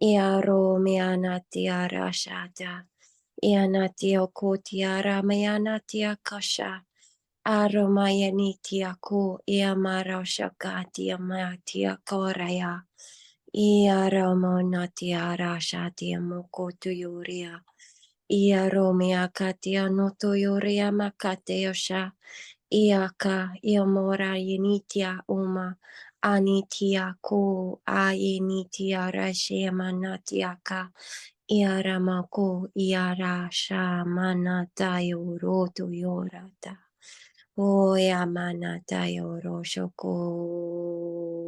Iaro mianati arashata. Ianati okotiara mianati akasha. Aro mayaniti aku iamaro shakati amati akoraya. Iaro monati arashati amokoto yorea. Iaro miakati anoto yorea makate yosha. Iaka iamora yenitia uma anitia ko ayenitia rashemanatiaka iaramako iara shamanatayo roto yorata o yamanatayo roshoko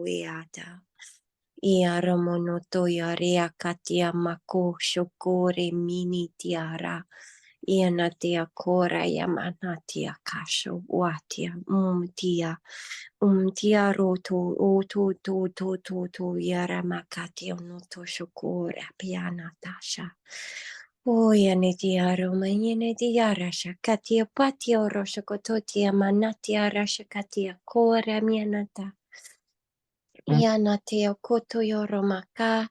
iata Iaramonoto yarea katia mako shokore mini tiara. Ianatia kora yamanatia kasho watia tia roto to yara makatia noto shokora piana tasha. Oyanitia romayene diara shakatia patio roshakototia manatia rashakatia kora mianata. Ianatea kotoyoromaka,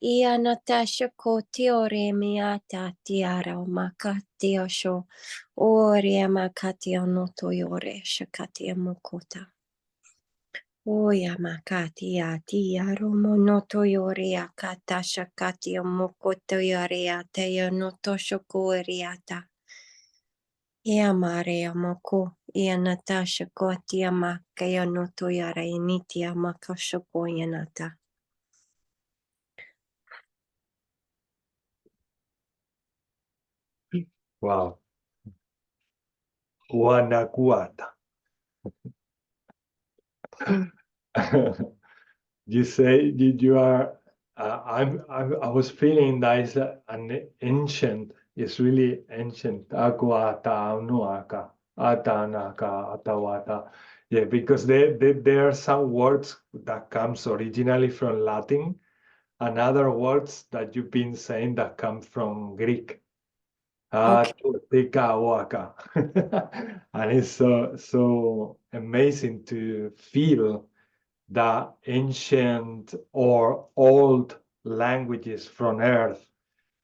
Ianatasha kotiore miata tiara makatiosho, Oria makatia notoyore shakatia mokota. Oya makatia tiaro monotoyoria kata shakatia mokotoyoria teo notoshokoriata. Ia Maria moko, ia Natasha kotia makaya noto yara initia makashoko yanata. Wow. Wanakuata. You say you are. I was feeling that is an ancient. It's really ancient. Akuata unuaka atanaka atawata. Yeah, because there are some words that comes originally from Latin, and other words that you've been saying that come from Greek. And it's so amazing to feel that ancient or old languages from Earth,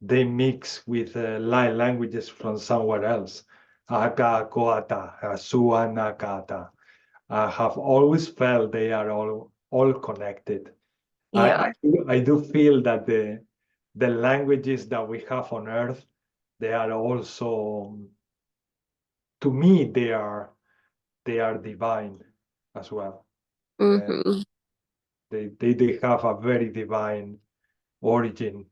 they mix with light languages from somewhere else. Aka koata, suanakata. I have always felt they are all connected. Yeah. I do feel that the languages that we have on Earth, they are also, to me, they are divine as well. Mm-hmm. They have a very divine origin,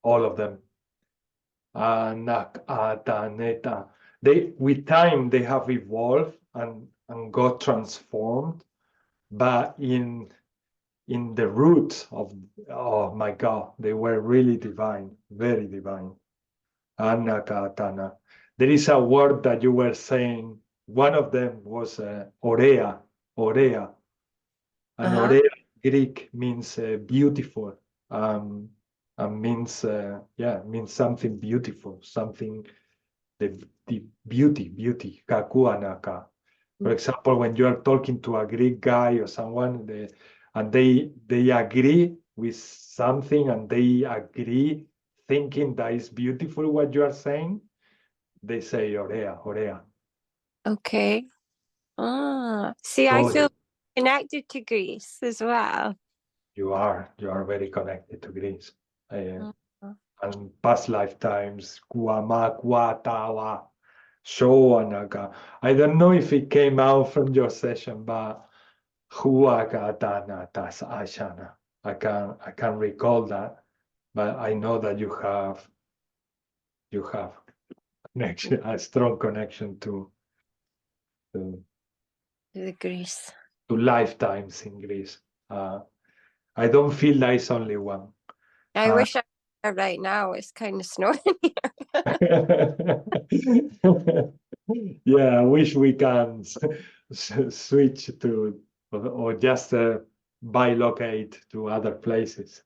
all of them. With time they have evolved and got transformed, but in in the roots of, oh my God, they were really divine, very divine. Anakatana. There is a word that you were saying, one of them was orea, orea. And orea Greek means beautiful, and means, means something beautiful, something, the beauty, kakuanaka. For example, when you are talking to a Greek guy or someone, and they agree with something and they agree thinking that is beautiful what you are saying, they say orea, orea. Okay. See, I Oh, feel connected to Greece as well. you are very connected to Greece. Mhm. And past lifetimes, Kuama, Kuatawa, Shoanaga. I don't know if it came out from your session, but Huagatana Tas Ashana. I can recall that, but I know that you have connection, a strong connection to The Greece. lifetimes in Greece. I don't feel that it's only one. I wish I were there right now. It's kind of snowing here. Yeah, I wish we can switch to or just bilocate to other places.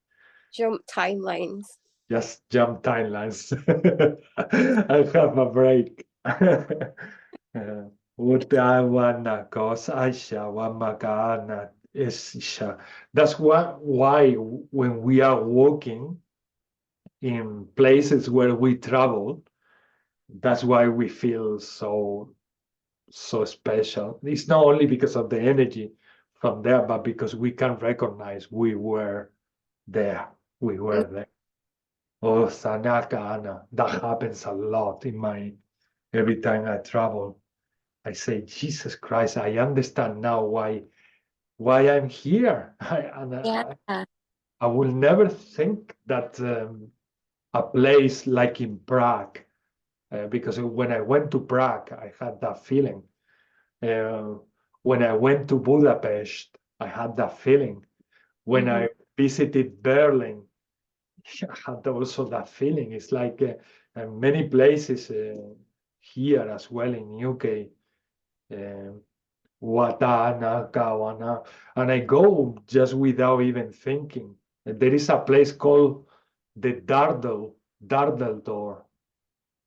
Jump timelines. Just jump timelines. I have a break. Utawana kos Aisha Wamakana Isha. That's why when we are walking in places where we travel, that's why we feel so special. It's not only because of the energy from there, but because we can recognize we were there. We were there. Oh, Sanaka Anna, that happens a lot in every time I travel. I say, Jesus Christ, I understand now why I'm here. Yeah. I will never think that a place like in Prague, because when I went to Prague, I had that feeling. When I went to Budapest, I had that feeling. When I visited Berlin, I had also that feeling. It's like many places here as well in UK, Watana, Kawana, and I go just without even thinking. There is a place called the Dardel Door,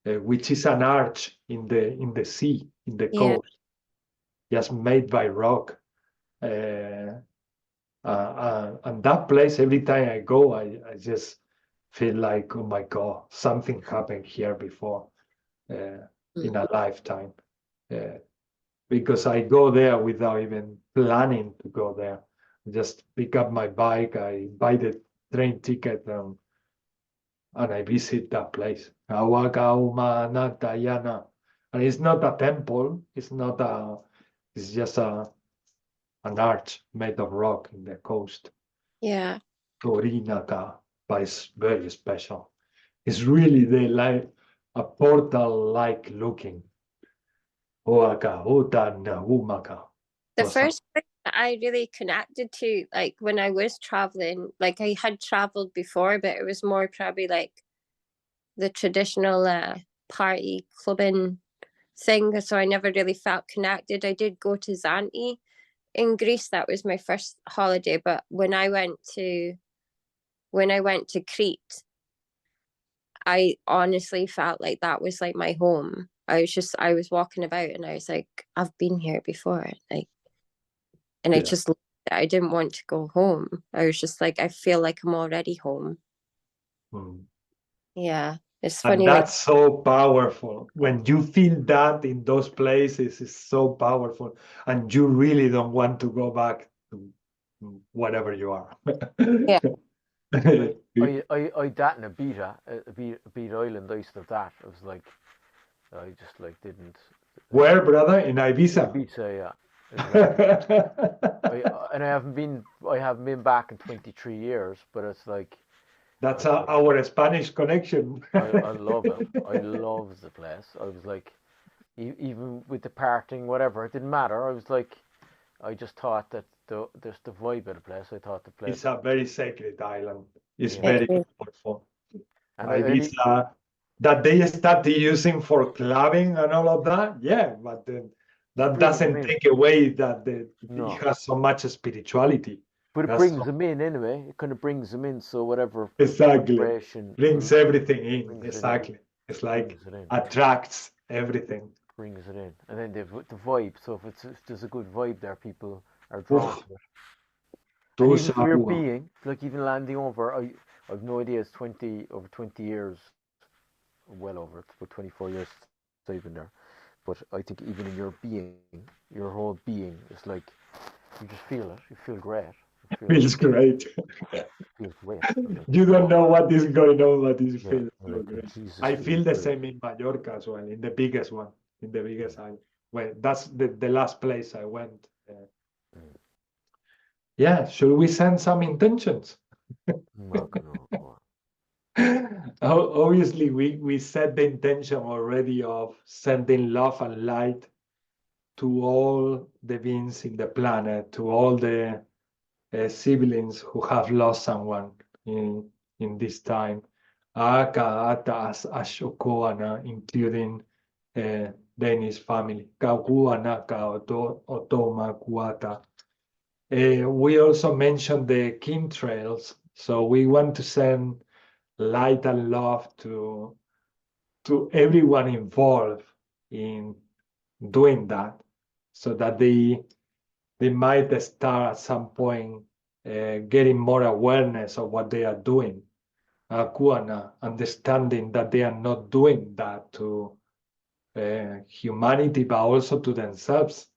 which is an arch in the sea, in the Yeah. coast, just made by rock. And that place, every time I go, I just feel like, oh my God, something happened here before in a lifetime. Because I go there without even planning to go there. Just pick up my bike, I buy the train ticket, and I visit that place. And it's not a temple, it's just an arch made of rock in the coast. Yeah. Torinaka, but it's very special. It's really like a portal-like looking. Oaka, Uta, Nahumaka. The first place that I really connected to, like when I was traveling, like I had traveled before, but it was more probably like the traditional party clubbing thing. So I never really felt connected. I did go to Zante in Greece. That was my first holiday. But when I went to Crete, I honestly felt like that was like my home. I was walking about and I was like, I've been here before. Like, and I just, I didn't want to go home. I was just like, I feel like I'm already home. Yeah. It's funny. And that's so powerful. When you feel that in those places, it's so powerful. And you really don't want to go back to whatever you are. Yeah. I that in a beat island. I used to have that. I was like, I just like didn't. Where, brother? In Ibiza. Ibiza, yeah. And I haven't been back in 23 years, but it's like that's our Spanish connection. I love it. I love the place. I was like, even with the partying, whatever, it didn't matter. I was like, I just thought that there's the vibe of the place. I thought the place. It's a very sacred island. It's Yeah. very It is. powerful. And Ibiza, that they started using for clubbing and all of that, yeah, but then that brings them doesn't in. take away that No. it has so much spirituality. But it That's brings so- them in anyway. It kind of brings them in. So whatever Exactly. vibration Brings everything in. brings it in. Exactly. It's like brings it in. attracts everything. Brings it in, and then the vibe. So if there's a good vibe there, people are drawn Oof. to it. And Those even for your are- being, like even landing over, I've no idea. It's over 20 years, well over. It's about 24 years since I've been there. But I think even in your being, your whole being, it's like you just feel it. You feel great. feels great. Feels great. You don't know what is going on, but it Yeah, feels I'm so like, great. Jesus, I feels feel the great. same in Mallorca as well, in the biggest one, in the biggest island. Well, that's the last place I went. Yeah, should we send some intentions? Obviously, we set the intention already of sending love and light to all the beings in the planet, to all the siblings who have lost someone in this time. Including Danish family. We also mentioned the chemtrails, so we want to send light and love to everyone involved in doing that, so that they might start at some point getting more awareness of what they are doing. Understanding that they are not doing that to humanity, but also to themselves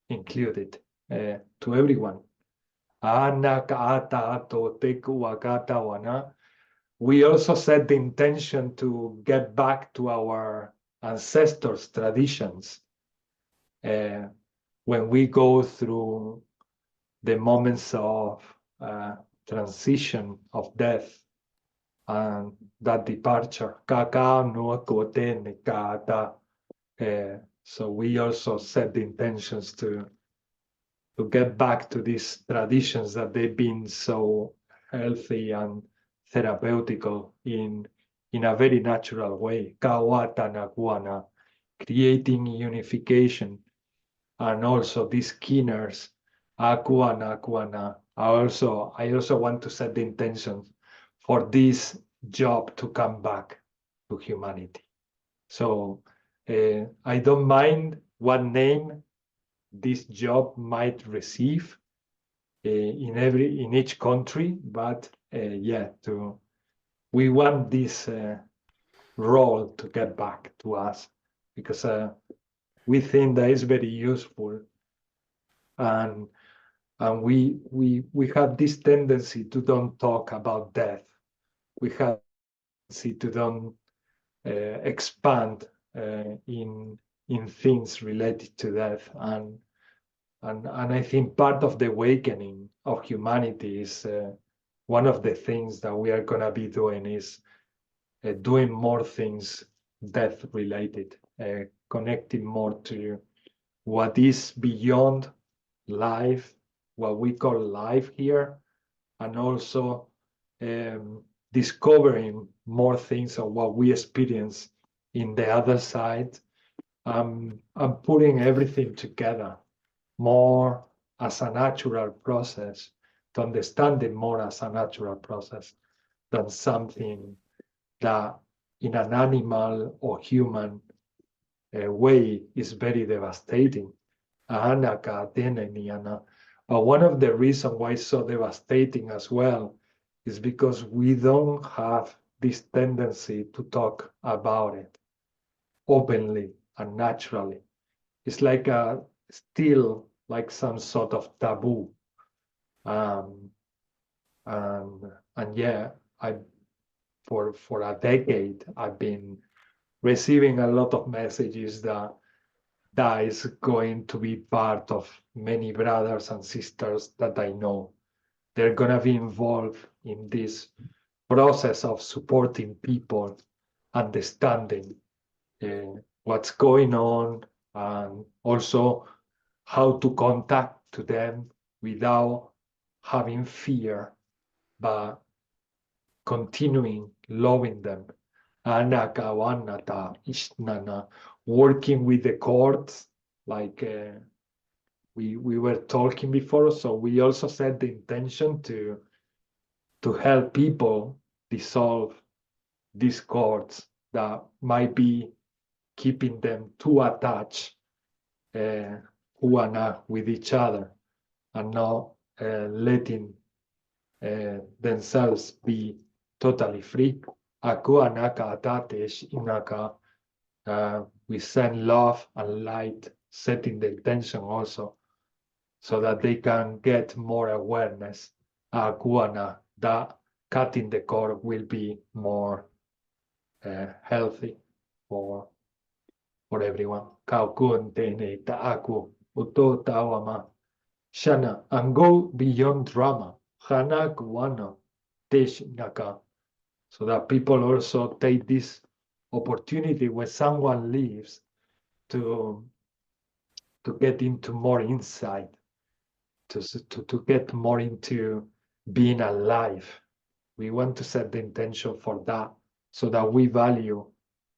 included, to everyone. We also set the intention to get back to our ancestors' traditions when we go through the moments of transition, of death, and that departure. So we also set the intentions to get back to these traditions that they've been so healthy and therapeutical in a very natural way. Creating unification, and also these keeners. I also want to set the intentions for this job to come back to humanity. So I don't mind what name this job might receive in each country, but we want this role to get back to us, because we think that is very useful, and we have this tendency to don't talk about death. We have to don't expand in things related to death, and I think part of the awakening of humanity is one of the things that we are going to be doing is doing more things death related, connecting more to what is beyond life, what we call life here, and also discovering more things of what we experience in the other side, and putting everything together more as a natural process, to understand it more as a natural process than something that in an animal or human way is very devastating. But one of the reasons why it's so devastating as well is because we don't have this tendency to talk about it openly and naturally. It's like still like some sort of taboo. And yeah, for a decade I've been receiving a lot of messages that is going to be part of many brothers and sisters that I know. They're going to be involved in this process of supporting people, understanding what's going on, and also how to contact to them without having fear, but continuing loving them. Anakawanata ishnana, working with the chords, like we were talking before. So we also set the intention to help people dissolve these cords that might be keeping them too attached with each other and not letting themselves be totally free. We send love and light, setting the intention also, so that they can get more awareness. That cutting the cord will be more healthy for everyone. Shana, and go beyond drama. Hana kuana teshnaka. So that people also take this opportunity when someone leaves to get into more insight, to get more into being alive. We want to set the intention for that, so that we value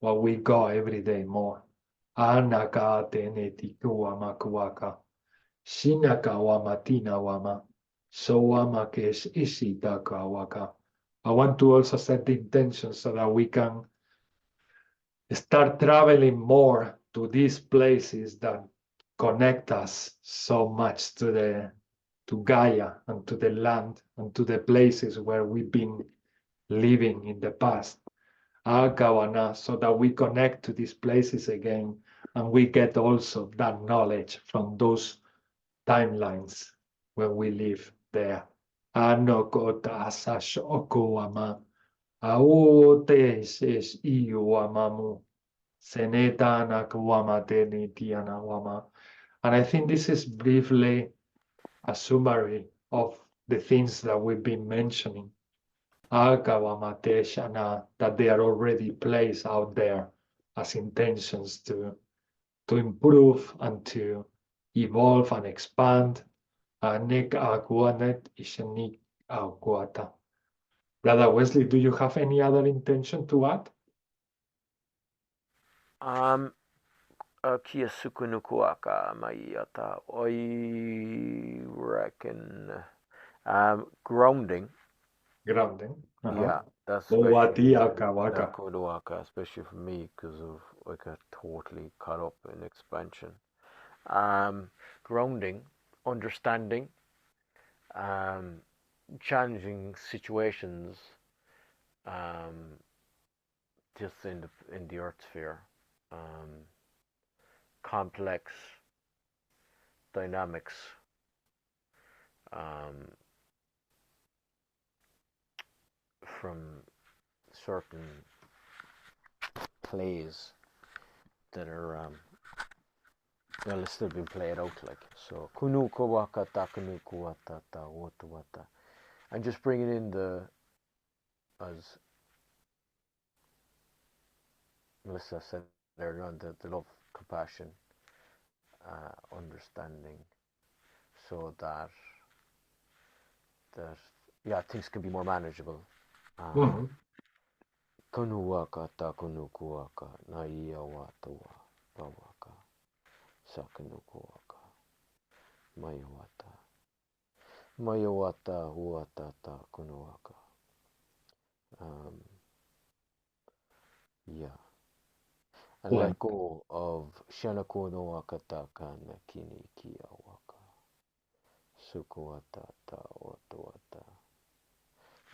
what we got every day more. Anaka teneti kuama kuaka. Shinaka wamatina wama. So wama kesh ishitaka waka. I want to also set the intention so that we can start traveling more to these places that connect us so much to Gaia and to the land and to the places where we've been living in the past. Agawana, so that we connect to these places again, and we get also that knowledge from those timelines when we live there. Anokota asash okuama. Aotes es iuamamu. Senetana kuama tenitiana wama. And I think this is briefly a summary of the things that we've been mentioning. That they are already placed out there as intentions to improve and to evolve and expand. Brother Wesley, do you have any other intention to add? Kia sukunukuaka maiata. I reckon grounding. Grounding. Yeah, that's especially for me, because of I got totally caught up in expansion. Grounding, understanding, challenging situations, just in the earth sphere, complex dynamics, from certain plays that are well, it's still being played out, like so. Kunu kawaka takunu kuwatata watuwata, and just bringing in as Melissa said earlier on, the love, compassion, understanding, so that things can be more manageable. Kunuwaka takunukuwaka naiya watawa bawaka sakanukuwaka mayawata huatata kunuwaka. And let go of Shanakono Wakataka Nakini Kia Waka Sukuatata Watuata.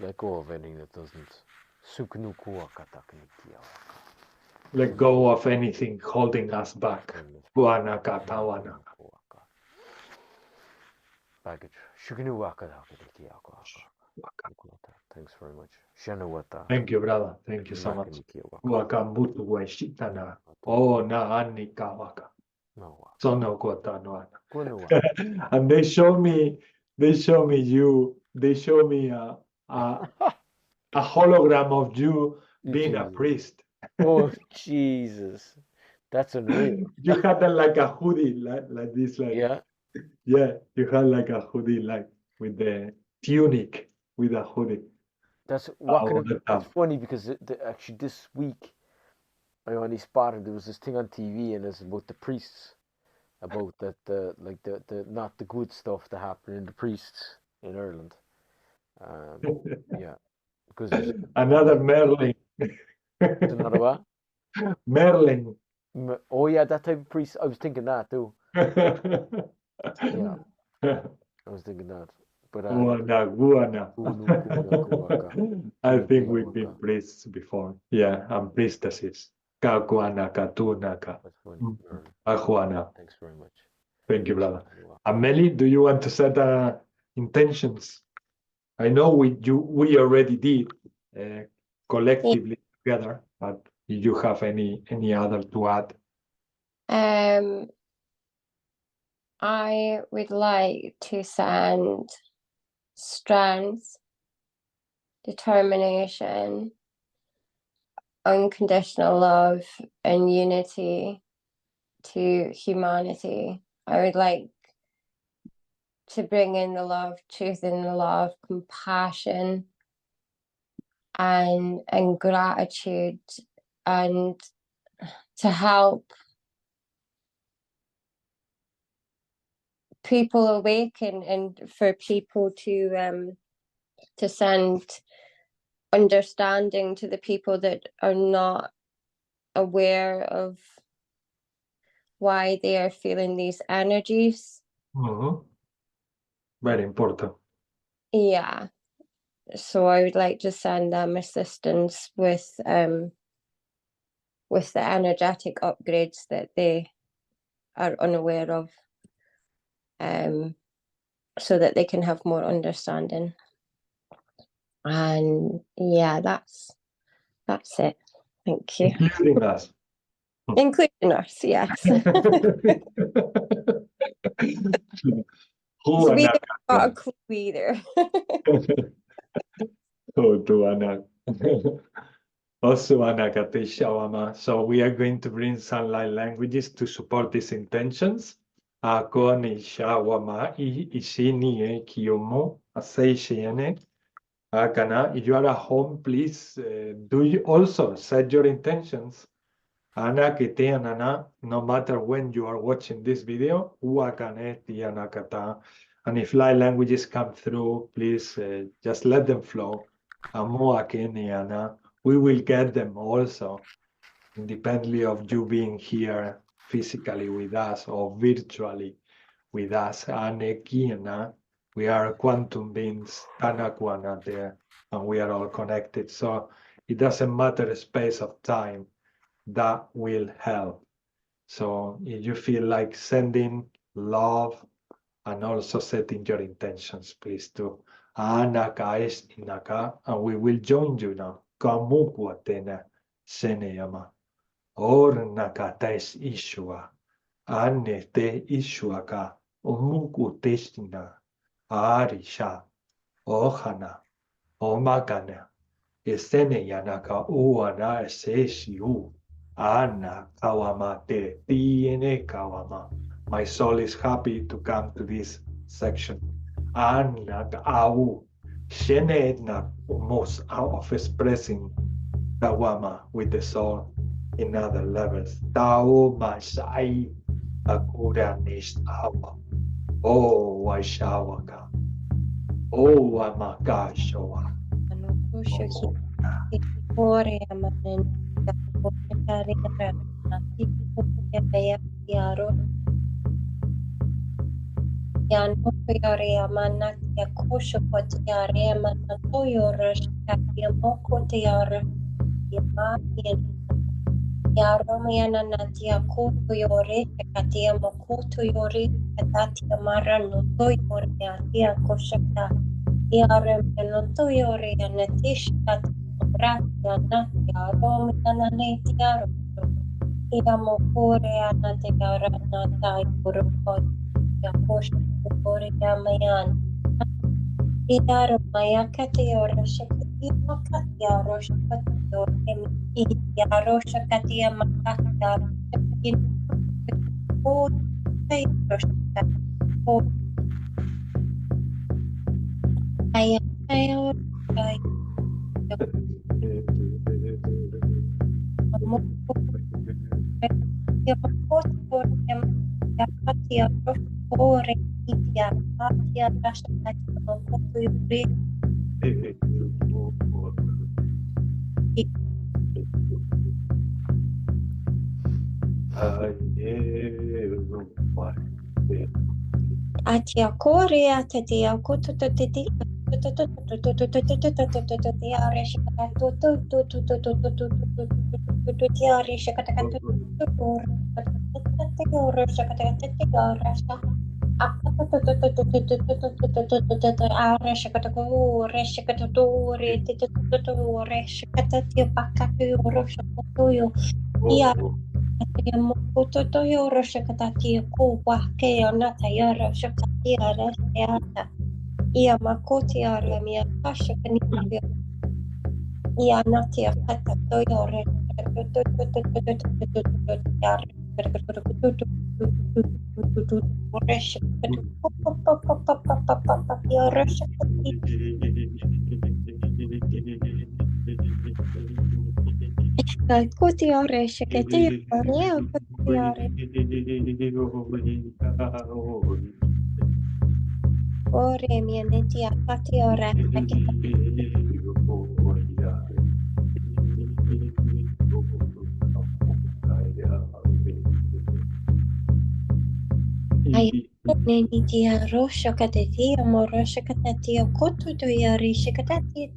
Let go of anything that doesn't Sukunuku Wakatakani Kia Waka. Let go of anything holding us back. Wanakatawana. Baggage. Shukunu Wakatakani Kia Waka. Thanks very much. Shanawata. Thank you, brother. Thank you so much. Wakambutu weshitana. Oh, na anika waka. Sono kota no ana. And they show me a hologram of you being a priest. Oh, Jesus. That's unreal. You had like a hoodie like this, like yeah. Yeah, you had like a hoodie, like with the tunic with a hoodie. That's what could All have. the It's time. funny because actually this week I only spotted there was this thing on TV and it's about the priests, about that the not the good stuff that happened in the priests in Ireland. Yeah, because there's Another Merlin. another what? Merlin. Oh yeah, that type of priest. I was thinking that too. Yeah, I was thinking that. But Guana. kunu kuna kuaka, I kunu think kuna we've been waka. priests before. Yeah, and priestesses. Kakuana, Katunaka. That's funny. Ajuana. Thanks very much. Thank you, brother. Amelie, do you want to set intentions? I know we already did collectively together, but do you have any other to add? I would like to send strength, determination, unconditional love, and unity to humanity. I would like to bring in the love, truth in the love, compassion, and gratitude, and to help people awaken, and for people to send understanding to the people that are not aware of why they are feeling these energies. Very important. Yeah, so I would like to send them assistance with the energetic upgrades that they are unaware of, so that they can have more understanding. And yeah, that's it. Thank you. Including us. Including us, yes. So we haven't got a clue either. So we are going to bring some light languages to support these intentions. If you are at home, please do you also set your intentions. No matter when you are watching this video, and if light languages come through, please just let them flow. We will get them also, independently of you being here physically with us or virtually with us. We are quantum beings, there, and we are all connected. So it doesn't matter space of time. That will help. So if you feel like sending love and also setting your intentions, please do. Anaka is inaka, and we will join you now. Kamukwatena seneyama. Or nakates ishua. Anete ishuaka. Umuku testina. Arisha. Ohana. Omagana. Esene yanaka uana esesiu. Anna Kawamate, Tiene Kawama. My soul is happy to come to this section. Anna Au, Shenedna, most out of expressing Kawama with the soul in other levels. Tao Masai Akura Nist Awa. Oh, Waishawaka. Oh, Amakashawa. Yaromiana Natia Kutu Yore, Katia Mokutu Yore, Katatia Mara no Toyore, Atia Koshaka, Yaremiano Toyore, and Natishka, Ratia, Natia, Romiana Natia, Iamokure, Anatia, Nata, Uruko, Yakosha, Kore, Yamayan, Yaromaya Katia, Shakatia, Katia, Roshakatia, Yarosha Katia Makata, Atia korea tatia kutu tati Ia makoti area mia pasha kanipio. Ia natia kata toyore. Kuti ore shakati ore kuti ore. Ore mia netia kati ore. Netia rosha katati amorosha katati kutu to yari shakati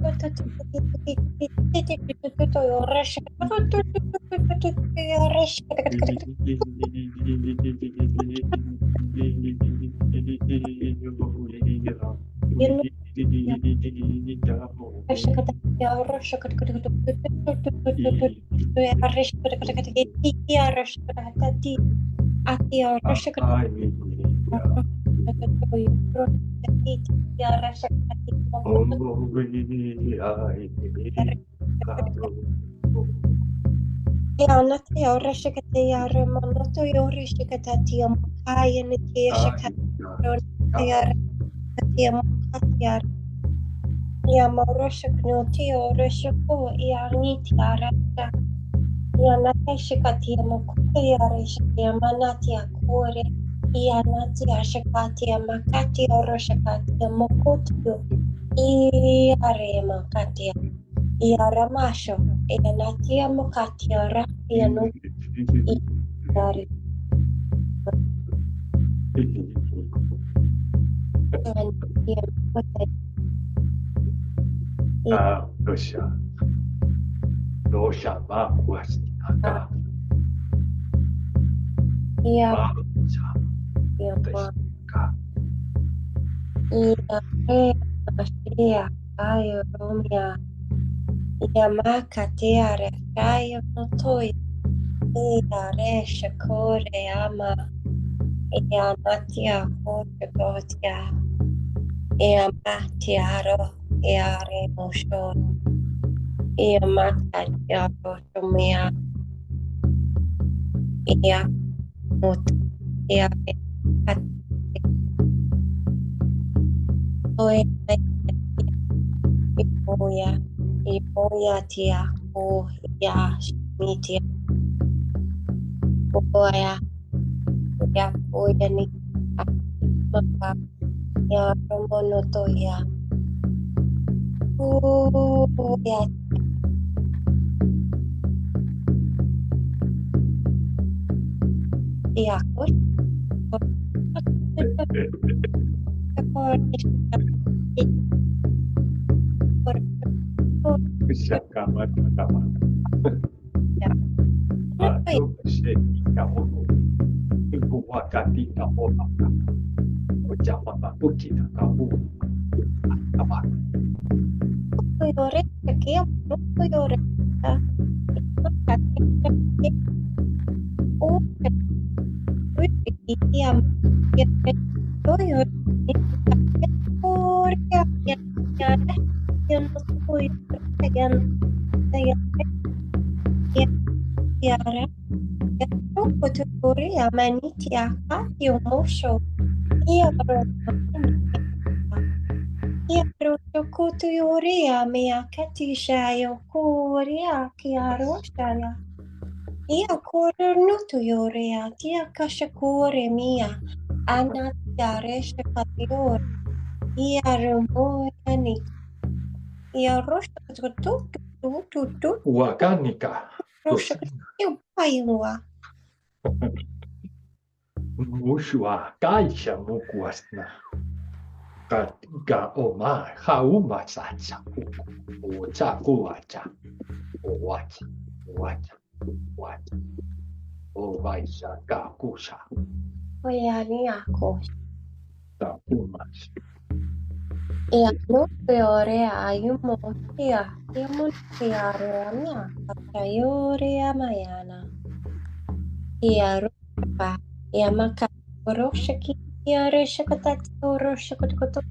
Anate ora shakati yara monoto yori shakati amakaya nitia shakati yara yara Yamorosha knoti ora shako yarniti arata Yanate shakati mokuta yara shayamanati akore Yanati ashakati amakati ora shakati mokuti Iare makati Yaramasho Yanati amokati ora Yanu Iare Dosha Bakwastika. Iya, iya, ayo Romia, iya makatea ayo notoi, iya resha kore ama, iya natia kore gotia, iya matiaro, iya remoshon, iya makatiaro shumia, iya mut, iya Iboya tia o ya mitia oya ya oya ni maka ya romono to ya o ya ya ko Shakamat. ya Aduh, kamu ibu wakati kamu apa? Ucapan aku kita kamu apa? yore kia yore o ya Kutuyoria mea katishayo koria kiaroshaya. Ia korunutuyoria kia kashakore mia. Anatiare shakatior. Ia rumoya ni. Ia rosha Wakanika. paiwa. Ushua kaisha mukuasna. Katika oma hauma sacha. Ocha kuacha. Owacha. Owacha. Owacha. Owaisha kakusha. Oyani ako. Tapumas. Ia no peore ayumo. Ia tiare mia. Kayore mayana. Ia ropa. Ia maka. Roshaki. Ia reshakatati. Roshakato.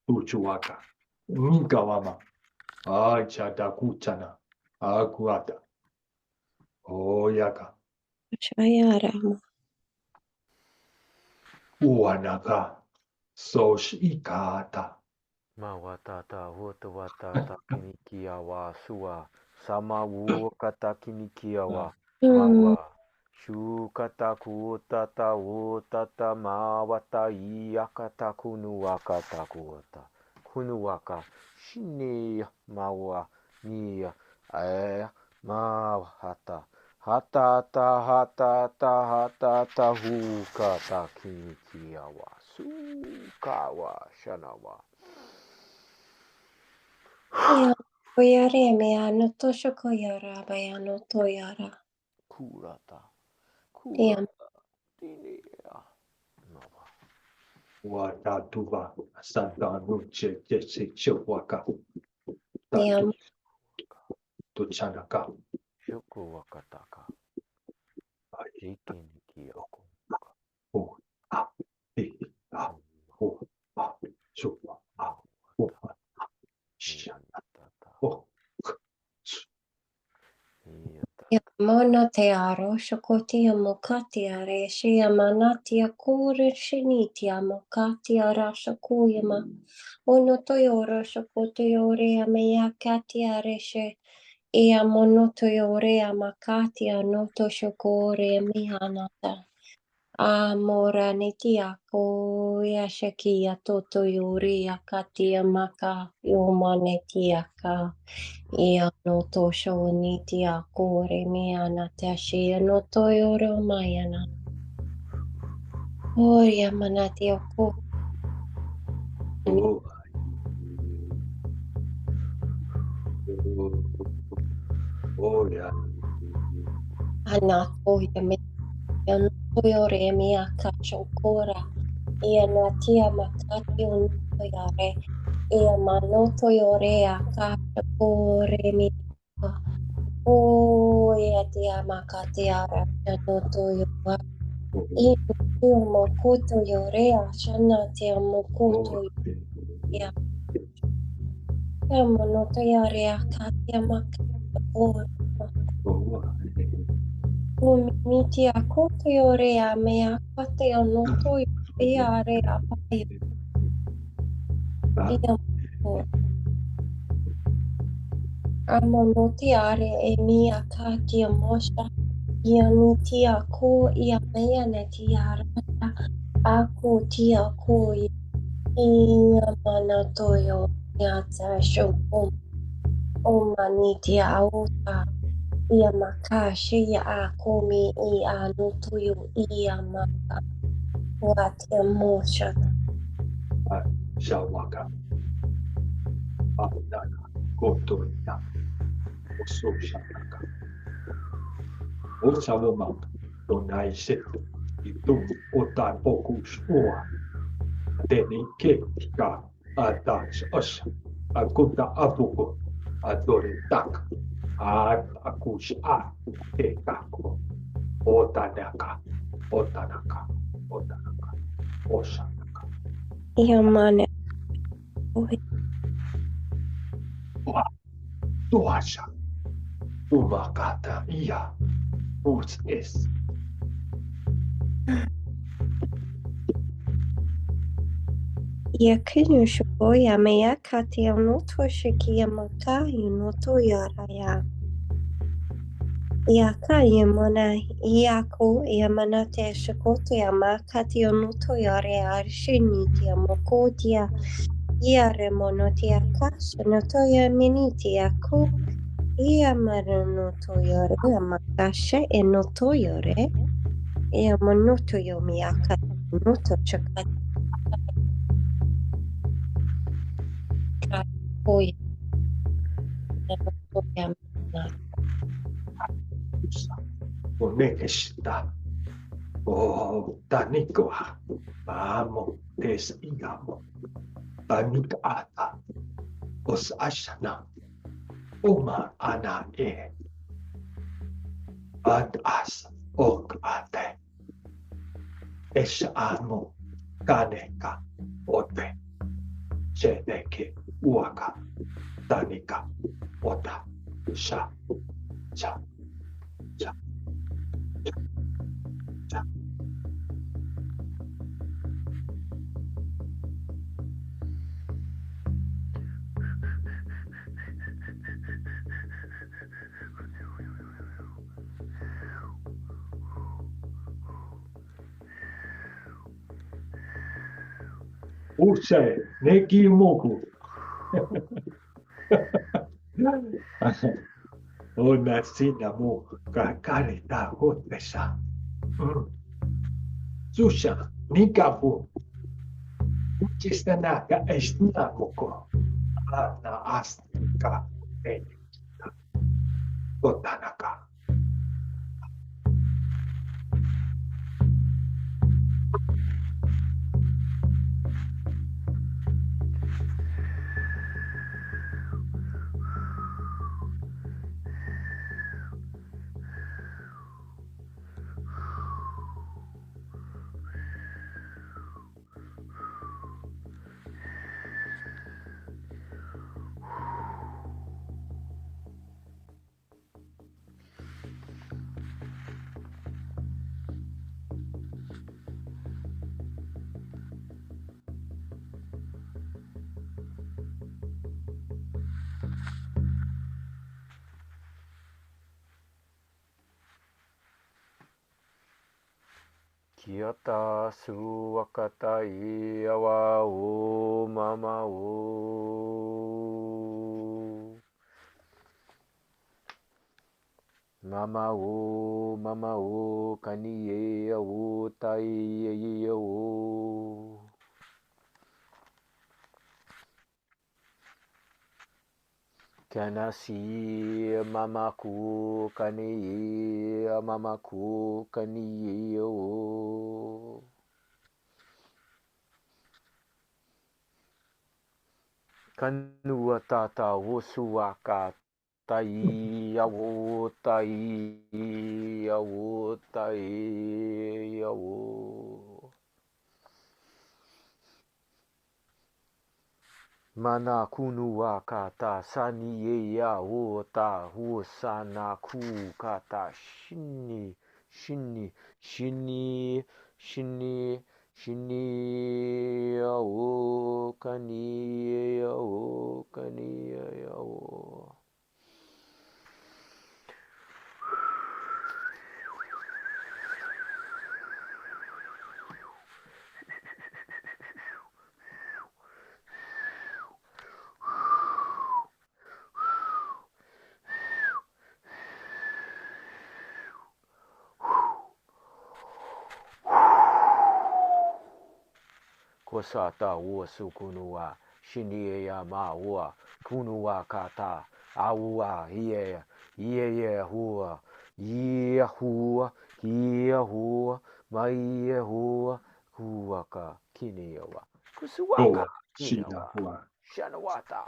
Uchuwaka. Nikawama. Achata kuchana. Akuata. Oyaka. Shayara. Uanaka. Soshikata. Mawatata, hotawatata, kinikiawa, sua, sama wukata kinikiawa, mawa, shukata kuotata, wotata, mawata, iakata, kunuakata, kuota, kunuaka, shine, mawa, nia, mawata, hatata, hatata, hatata, hukata, kinikiawa, sukawa, shanawa. Oyare mea no toshoko yara baya no toyara. Kurata. Ia Dinea. Nova. Watatuva. Santa Nuche. Jesse Chewaka. ia Tuchanaka. Shoko wakataka. Jiki nikioko. Oh. Ah. Ah. Oh. Ah. Chupa. Ah. Oh. Oh. ia mono te aro shokotia mokatia re shia manatia kore shinitia mokatia rasha kuyama. Ono toyoro shokotiore a mea katia reshe. Ia mono toyore a makatia noto shokore mihanata. Amora netiako ya shakia toto yuria katia maka yomanetiaka. Ia no to show nitiako remiana tashi no to yoro mayana. Oria manatiako. Oh. Oh, yeah. Anako yame. Ia no yore mia kachokora. Ia natia makati yare. Ia manoto yore akachokore mia. Oh, ia tia makati ara. Anoto yore. Ia mokuto yore ashana tia mokuto yore. Ia manoto yore akatia makati. Miti a koto yore a me a kate o noto i a re a pai i a mo. A monoti a re e mi a kati a mosha i a nuti a ko i a mea ne ti a rata a ko ti a ko i a mana toyo i a ta shoko o maniti a uta i a makashi a komi i a nutuyo i a maka. Wati a mosha. Shawaka. Abudaka. Kotorita. Oso Shanaka. Osawama. Donai Setu. Itu Otai Pokus Oa. Denike Ka. Adas Osa. Akuta Apuko. Adoritak. Akush A. Tekako. Otanaka, Otanaka, Otanaka, Oshanaka, Yamane. Tuasha, Umakata, Iya, Us is. Yakinyo Shuboya Mayakati Noto Shiki Yamaka Noto Yaraya. Yaka Yamana Yako Yamanate Shakote Yamakati Noto Yare Arshiniti Yamokotia Yare Monotia Kash Notoya Miniti Yako Yamanoto Yore Yamakashe Enoto Yore Yamanoto Yomiaka Noto Shakati. Onekeshita, O Tanikoa, Amo, Tes Igamo, Tanikata, Os Ashana, Uma Ana E, Ad As, Ok Ate, Es Amo, Kaneka, Ote, Cheneke, Uaka, Tanika, Ota, Sha, Cha, Cha, Cha. Use, Neki Moku. Ona Sinamu, Kakarita Hotesa. Susha, Nikabu, Chistanaka, Esnamoko, Ana Astika, Kotanaka. Kiata suakata iawa o mama o. Mama o kanie o tai o. Kanasi mamaku kanie mamaku kanie o. Kanua tata o suaka tai o tai o tai o. Mana kunua kata sani ya o ta o sana ku kata shini shini shini shini shini ya o kani ya o kani ya o. Kosata o sukunua shini ya ma o kunua kata aua ie hua mai hua huaka kinewa kusuaka kinewa shanawata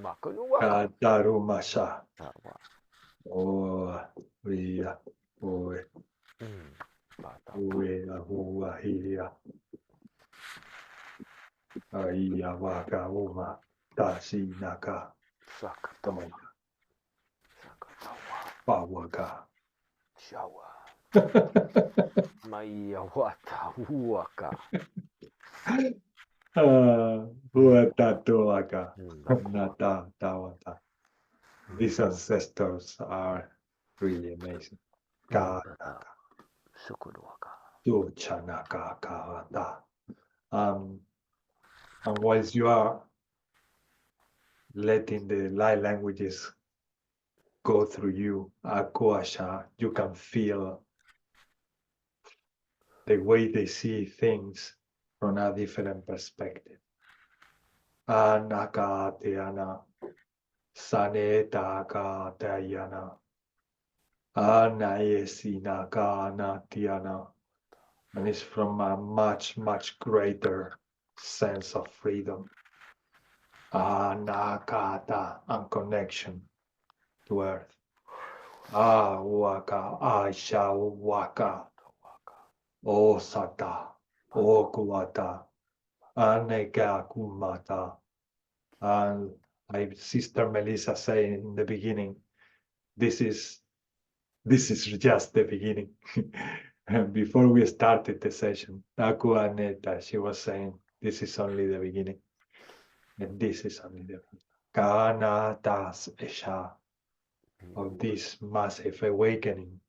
makunua Katarumasa. Oh, Ria, Oe, Bata. Uea, Hua, Hia, Aia, Waka, Uma, Tashi, Naka, Sakatawa. Toya, Sakatawa. Pawaka. Shawa. Maia wata huaka. Huata, Toaka, Nakua. Nata, Tawata. These ancestors are really amazing. Ka, Sukuruaka. Duchanaka, Kawata. And whilst you are letting the light languages go through you, Akuasha, you can feel the way they see things from a different perspective. Anaka Teana, Saneta Ka Tayana, Anaesina Ka Natiana, and it's from a much, much greater sense of freedom. Anakata and connection to earth. Waka, Aisha Waka, Osata, Okuata, Aneka Kumata. And my sister Melissa saying in the beginning, this is just the beginning. Before we started the session, Aku Aneta, she was saying, this is only the beginning. And this is only the beginning. Kana Das Esha, of this massive awakening,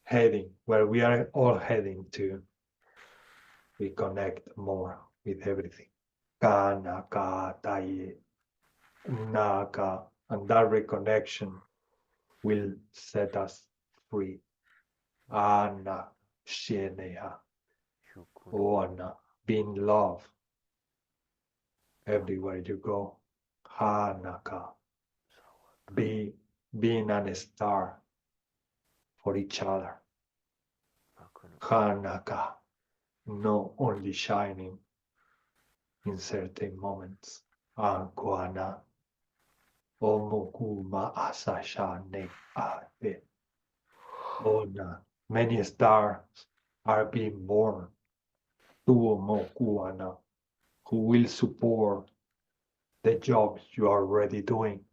heading where we are all heading to. We connect more with everything. Kana ka taye naka, and that reconnection will set us free. Ana sheneha, oana, being love everywhere you go. Hanaka, being a star for each other. Hanaka, not only shining in certain moments. Ankoana, omokuma asashane ate. Ona, many stars are being born. Tuomokuana, who will support the jobs you are already doing.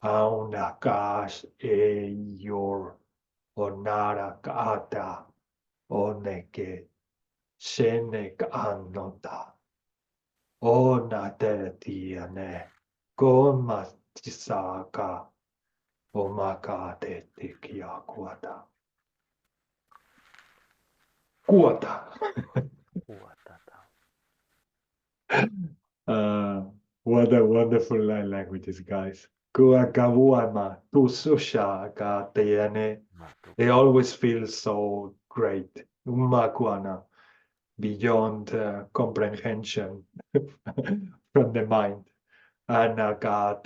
Aunakash e your onara kata oneke shenek anota ona teretiane goma tisaka omaka te tikia kuata. Kuata. What a wonderful languages, guys. Kuakavuama, tususha ka teane. They always feel so great. Umakuana, beyond comprehension from the mind. Anaka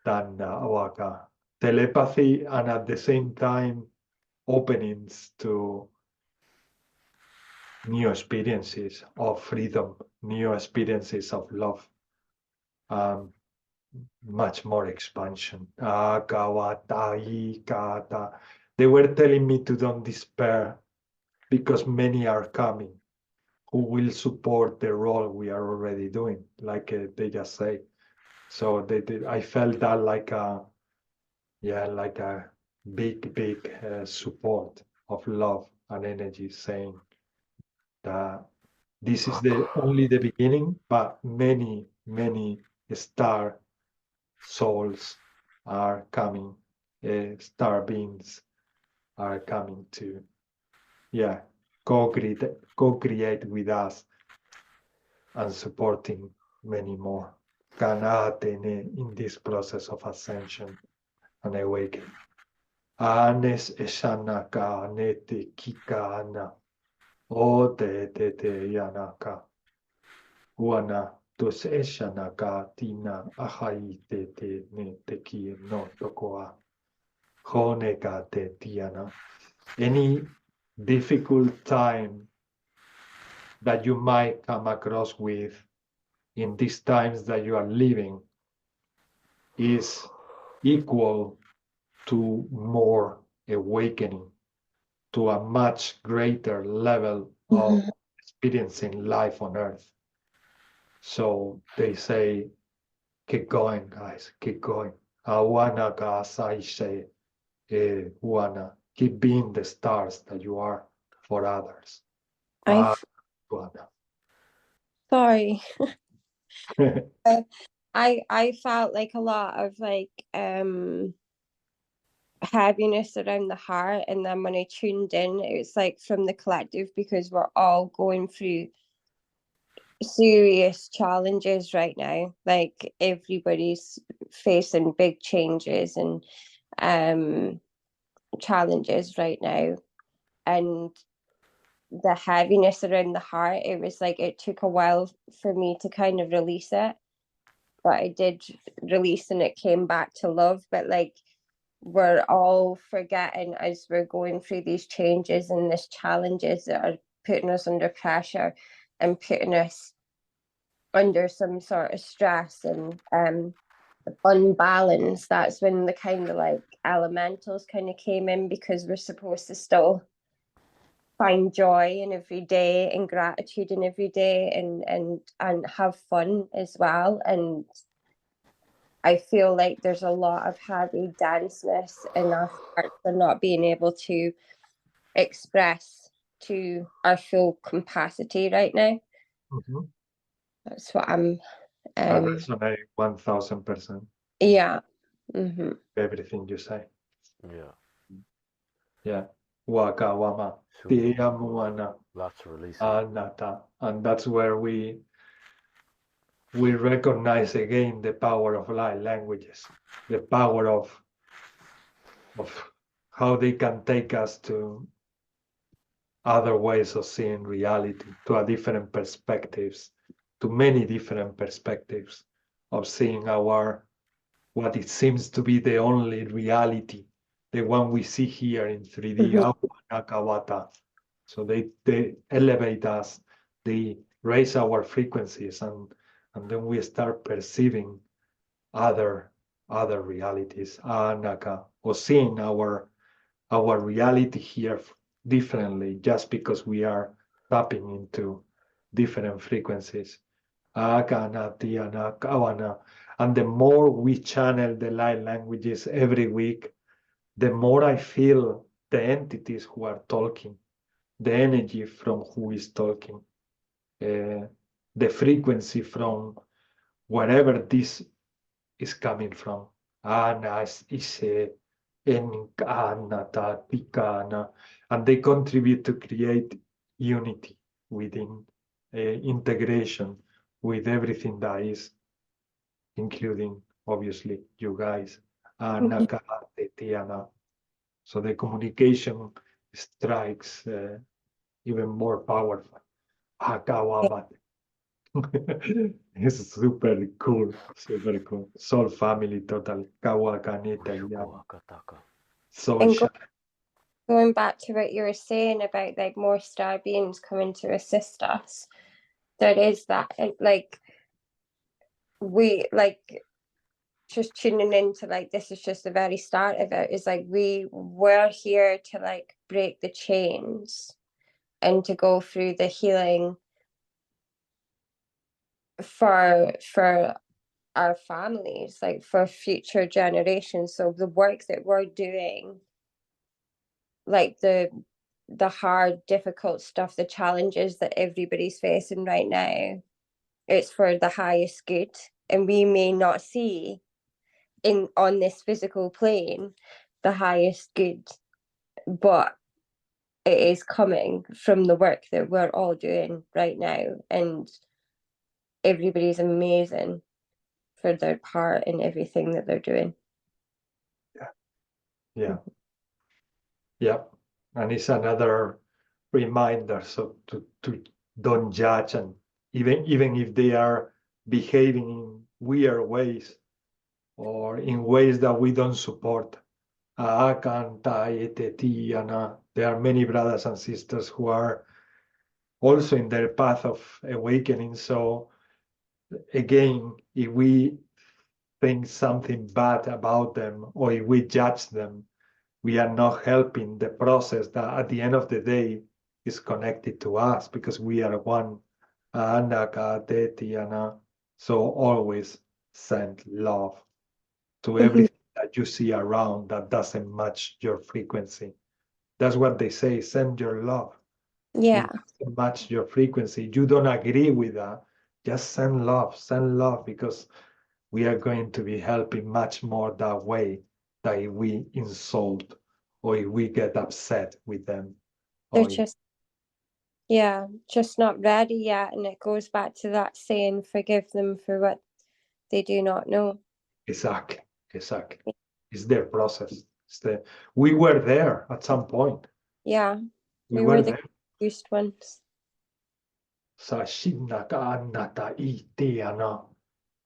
tana awaka. Telepathy, and at the same time, openings to new experiences of freedom, new experiences of love. Much more expansion. They were telling me to don't despair because many are coming who will support the role we are already doing, like they just say. So I felt that like a big support of love and energy, saying that this is only the beginning, but many star souls are coming, star beings are coming to, co-create with us and supporting many more. In this process of ascension and awakening. Anes eshanaka nete kikana. O te yanaka. Uana tus eshanaka tina ahai te ne te ki no tokoa. Honeka te tiana. Any difficult time that you might come across with in these times that you are living is equal to more awakening, to a much greater level of experiencing life on earth. So they say, keep going, guys, keep going. Awana I say, Juana, keep being the stars that you are for others. Juana. Sorry. I felt like a lot of like heaviness around the heart, and then when I tuned in, it was like from the collective, because we're all going through serious challenges right now. Like everybody's facing big changes and challenges right now, and the heaviness around the heart, it was like it took a while for me to kind of release it, but I did release, and it came back to love. But like, we're all forgetting as we're going through these changes and these challenges that are putting us under pressure and putting us under some sort of stress and unbalance. That's when the kind of like elementals kind of came in, because we're supposed to still find joy in every day and gratitude in every day, and have fun as well. And I feel like there's a lot of heavy denseness in our hearts for not being able to express to our full capacity right now. That's what I'm I resonate 1000%. yeah. Everything you say. Yeah. Waka wama. Tiamuana. Lots of release. Anata. And that's where we recognize again the power of light languages, the power of how they can take us to other ways of seeing reality, to a different perspectives, to many different perspectives of seeing what it seems to be the only reality, the one we see here in 3D. So they elevate us, they raise our frequencies, and then we start perceiving other realities, or seeing our reality here differently, just because we are tapping into different frequencies. And the more we channel the light languages every week, the more I feel the entities who are talking, the energy from who is talking, the frequency from wherever this is coming from. And they contribute to create unity within, integration with everything that is, including obviously you guys. So the communication strikes even more powerful. It's super cool, super cool. Soul family, total. So And going back to what you were saying about like more star beings coming to assist us, there is that, like, we like just tuning into, like, this is just the very start of it. Is like we're here to like break the chains and to go through the healing for our families, like for future generations. So the work that we're doing, like the hard, difficult stuff, the challenges that everybody's facing right now, it's for the highest good. And we may not see on this physical plane the highest good, but it is coming from the work that we're all doing right now, and everybody's amazing for their part in everything that they're doing. Yeah. And it's another reminder, so to don't judge, and even if they are behaving in weird ways or in ways that we don't support. There are many brothers and sisters who are also in their path of awakening. So again, if we think something bad about them, or if we judge them, we are not helping the process that at the end of the day is connected to us, because we are one. So always send love to everything that you see around that doesn't match your frequency. That's what they say, send your love. Yeah. It doesn't match your frequency. You don't agree with that, just send love, because we are going to be helping much more that way than if we insult or if we get upset with them. They're Or just, yeah, just not ready yet. And it goes back to that saying, forgive them for what they do not know. exactly. It's their process. We were there at some point. Yeah, We we were were the there. confused ones.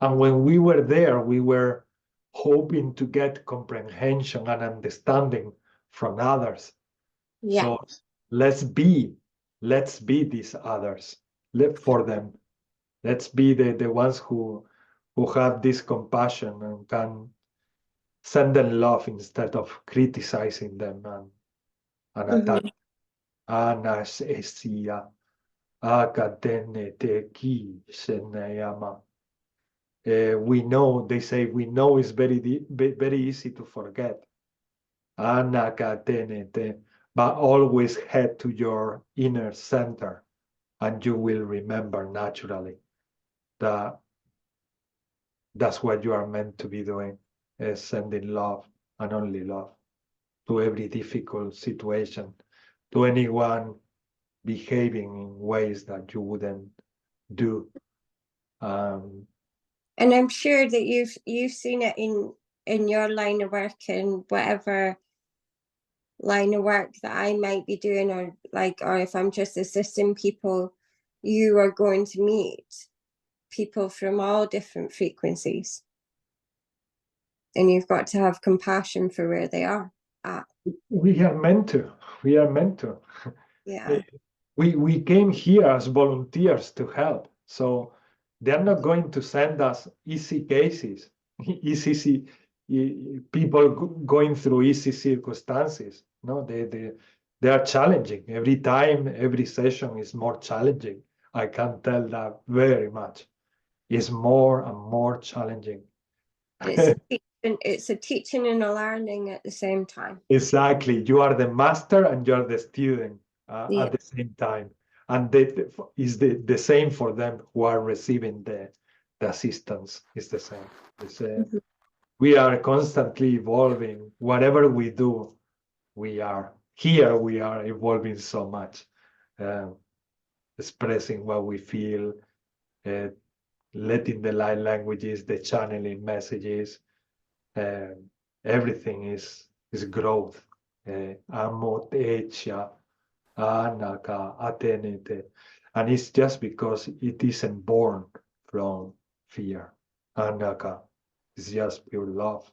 And when we were there, we were hoping to get comprehension and understanding from others. Yeah. So let's be these others for them. Let's be the ones who have this compassion and can send them love instead of criticizing them and attack. Anasesia akadene te ki senayama. We know, they say, we know it's very easy to forget. Anakatenete, but always head to your inner center, and you will remember naturally that that's what you are meant to be doing, is sending love and only love to every difficult situation, to anyone behaving in ways that you wouldn't do. And I'm sure that you've seen it in your line of work and whatever line of work that I might be doing, or if I'm just assisting people, you are going to meet people from all different frequencies, and you've got to have compassion for where they are at. We are meant to. Yeah. We came here as volunteers to help, so they're not going to send us easy cases, easy people going through easy circumstances. No, they are challenging. Every time, every session is more challenging. I can tell that very much. It's more and more challenging. It's a teaching and a learning at the same time. Exactly. You are the master and you are the student at the same time. And that is the same for them who are receiving the assistance. It's the same. We are constantly evolving. Whatever we do, we are evolving so much, expressing what we feel, letting the light languages, the channeling messages, everything is growth. Amotecha, anaka, atenete. And it's just because it isn't born from fear. Anaka is just pure love.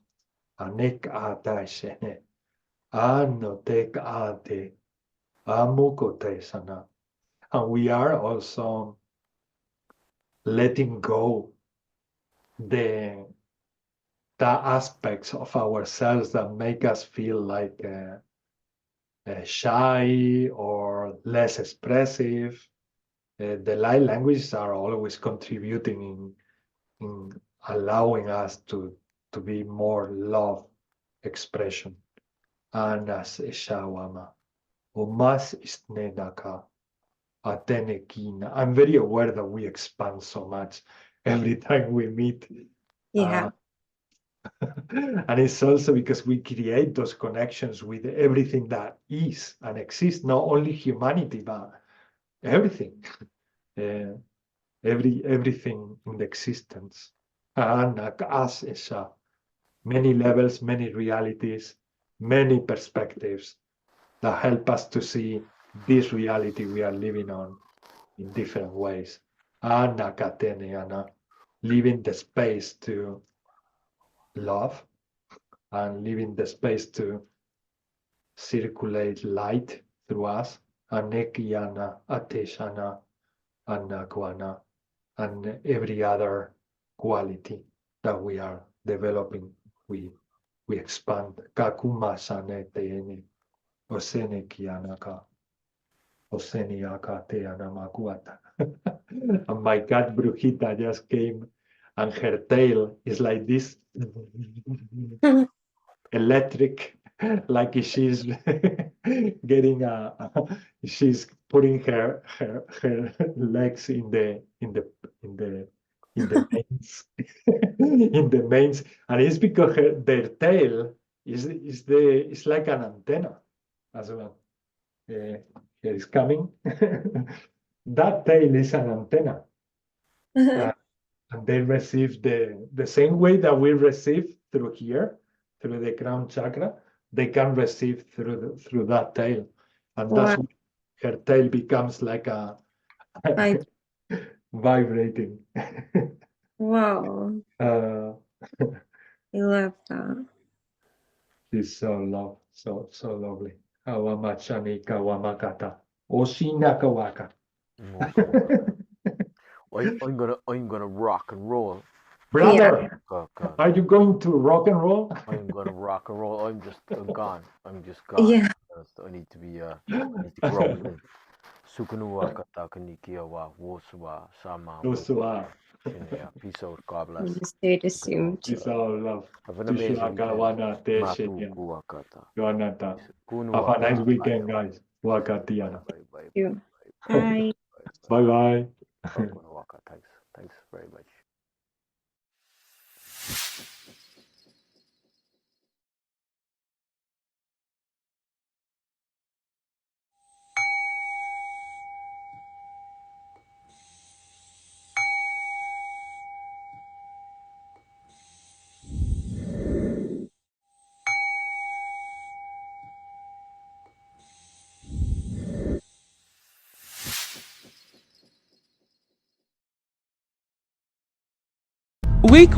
Anek atashene. Anotek ate. Amukote sana. And we are also letting go the aspects of ourselves that make us feel like shy or less expressive. The light languages are always contributing in allowing us to be more love expression. Anas eshawama, umas istnenaka, atenekina. I'm very aware that we expand so much every time we meet. Yeah. And it's also because we create those connections with everything that is and exists, not only humanity, but everything, everything in the existence. And us is many levels, many realities, many perspectives that help us to see this reality we are living on in different ways. And leaving the space to love and leaving the space to circulate light through us, anekiana, ateshana, anakwana, and every other quality that we are developing, we expand. Kakuma sane teene, osene kianaka, oseniaka te anamakuata. And my cat Brujita just came, and her tail is like this, electric, like she's getting she's putting her legs in the mains, in the mains, and it's because their tail is like an antenna as well. Here is coming. That tail is an antenna. And they receive the same way that we receive through here, through the crown chakra, they can receive through that tail. And that's why her tail becomes like a vibrating. Wow. I love that. She's so lovely. Awamachani kawamakata. Oshinakawaka. I'm gonna rock and roll. Brother, God. are you going to rock and roll? I'm gonna rock and roll. I'm gone. I'm just gone. Yeah. I need to be I need to grow in. Sukunuwa katakanikia wa woswa sama. Peace out. God bless. You stay the same. Peace out, love. Have an amazing weekend. Have a nice weekend, guys. Wakatiana. Bye. Bye. Thanks very much. Week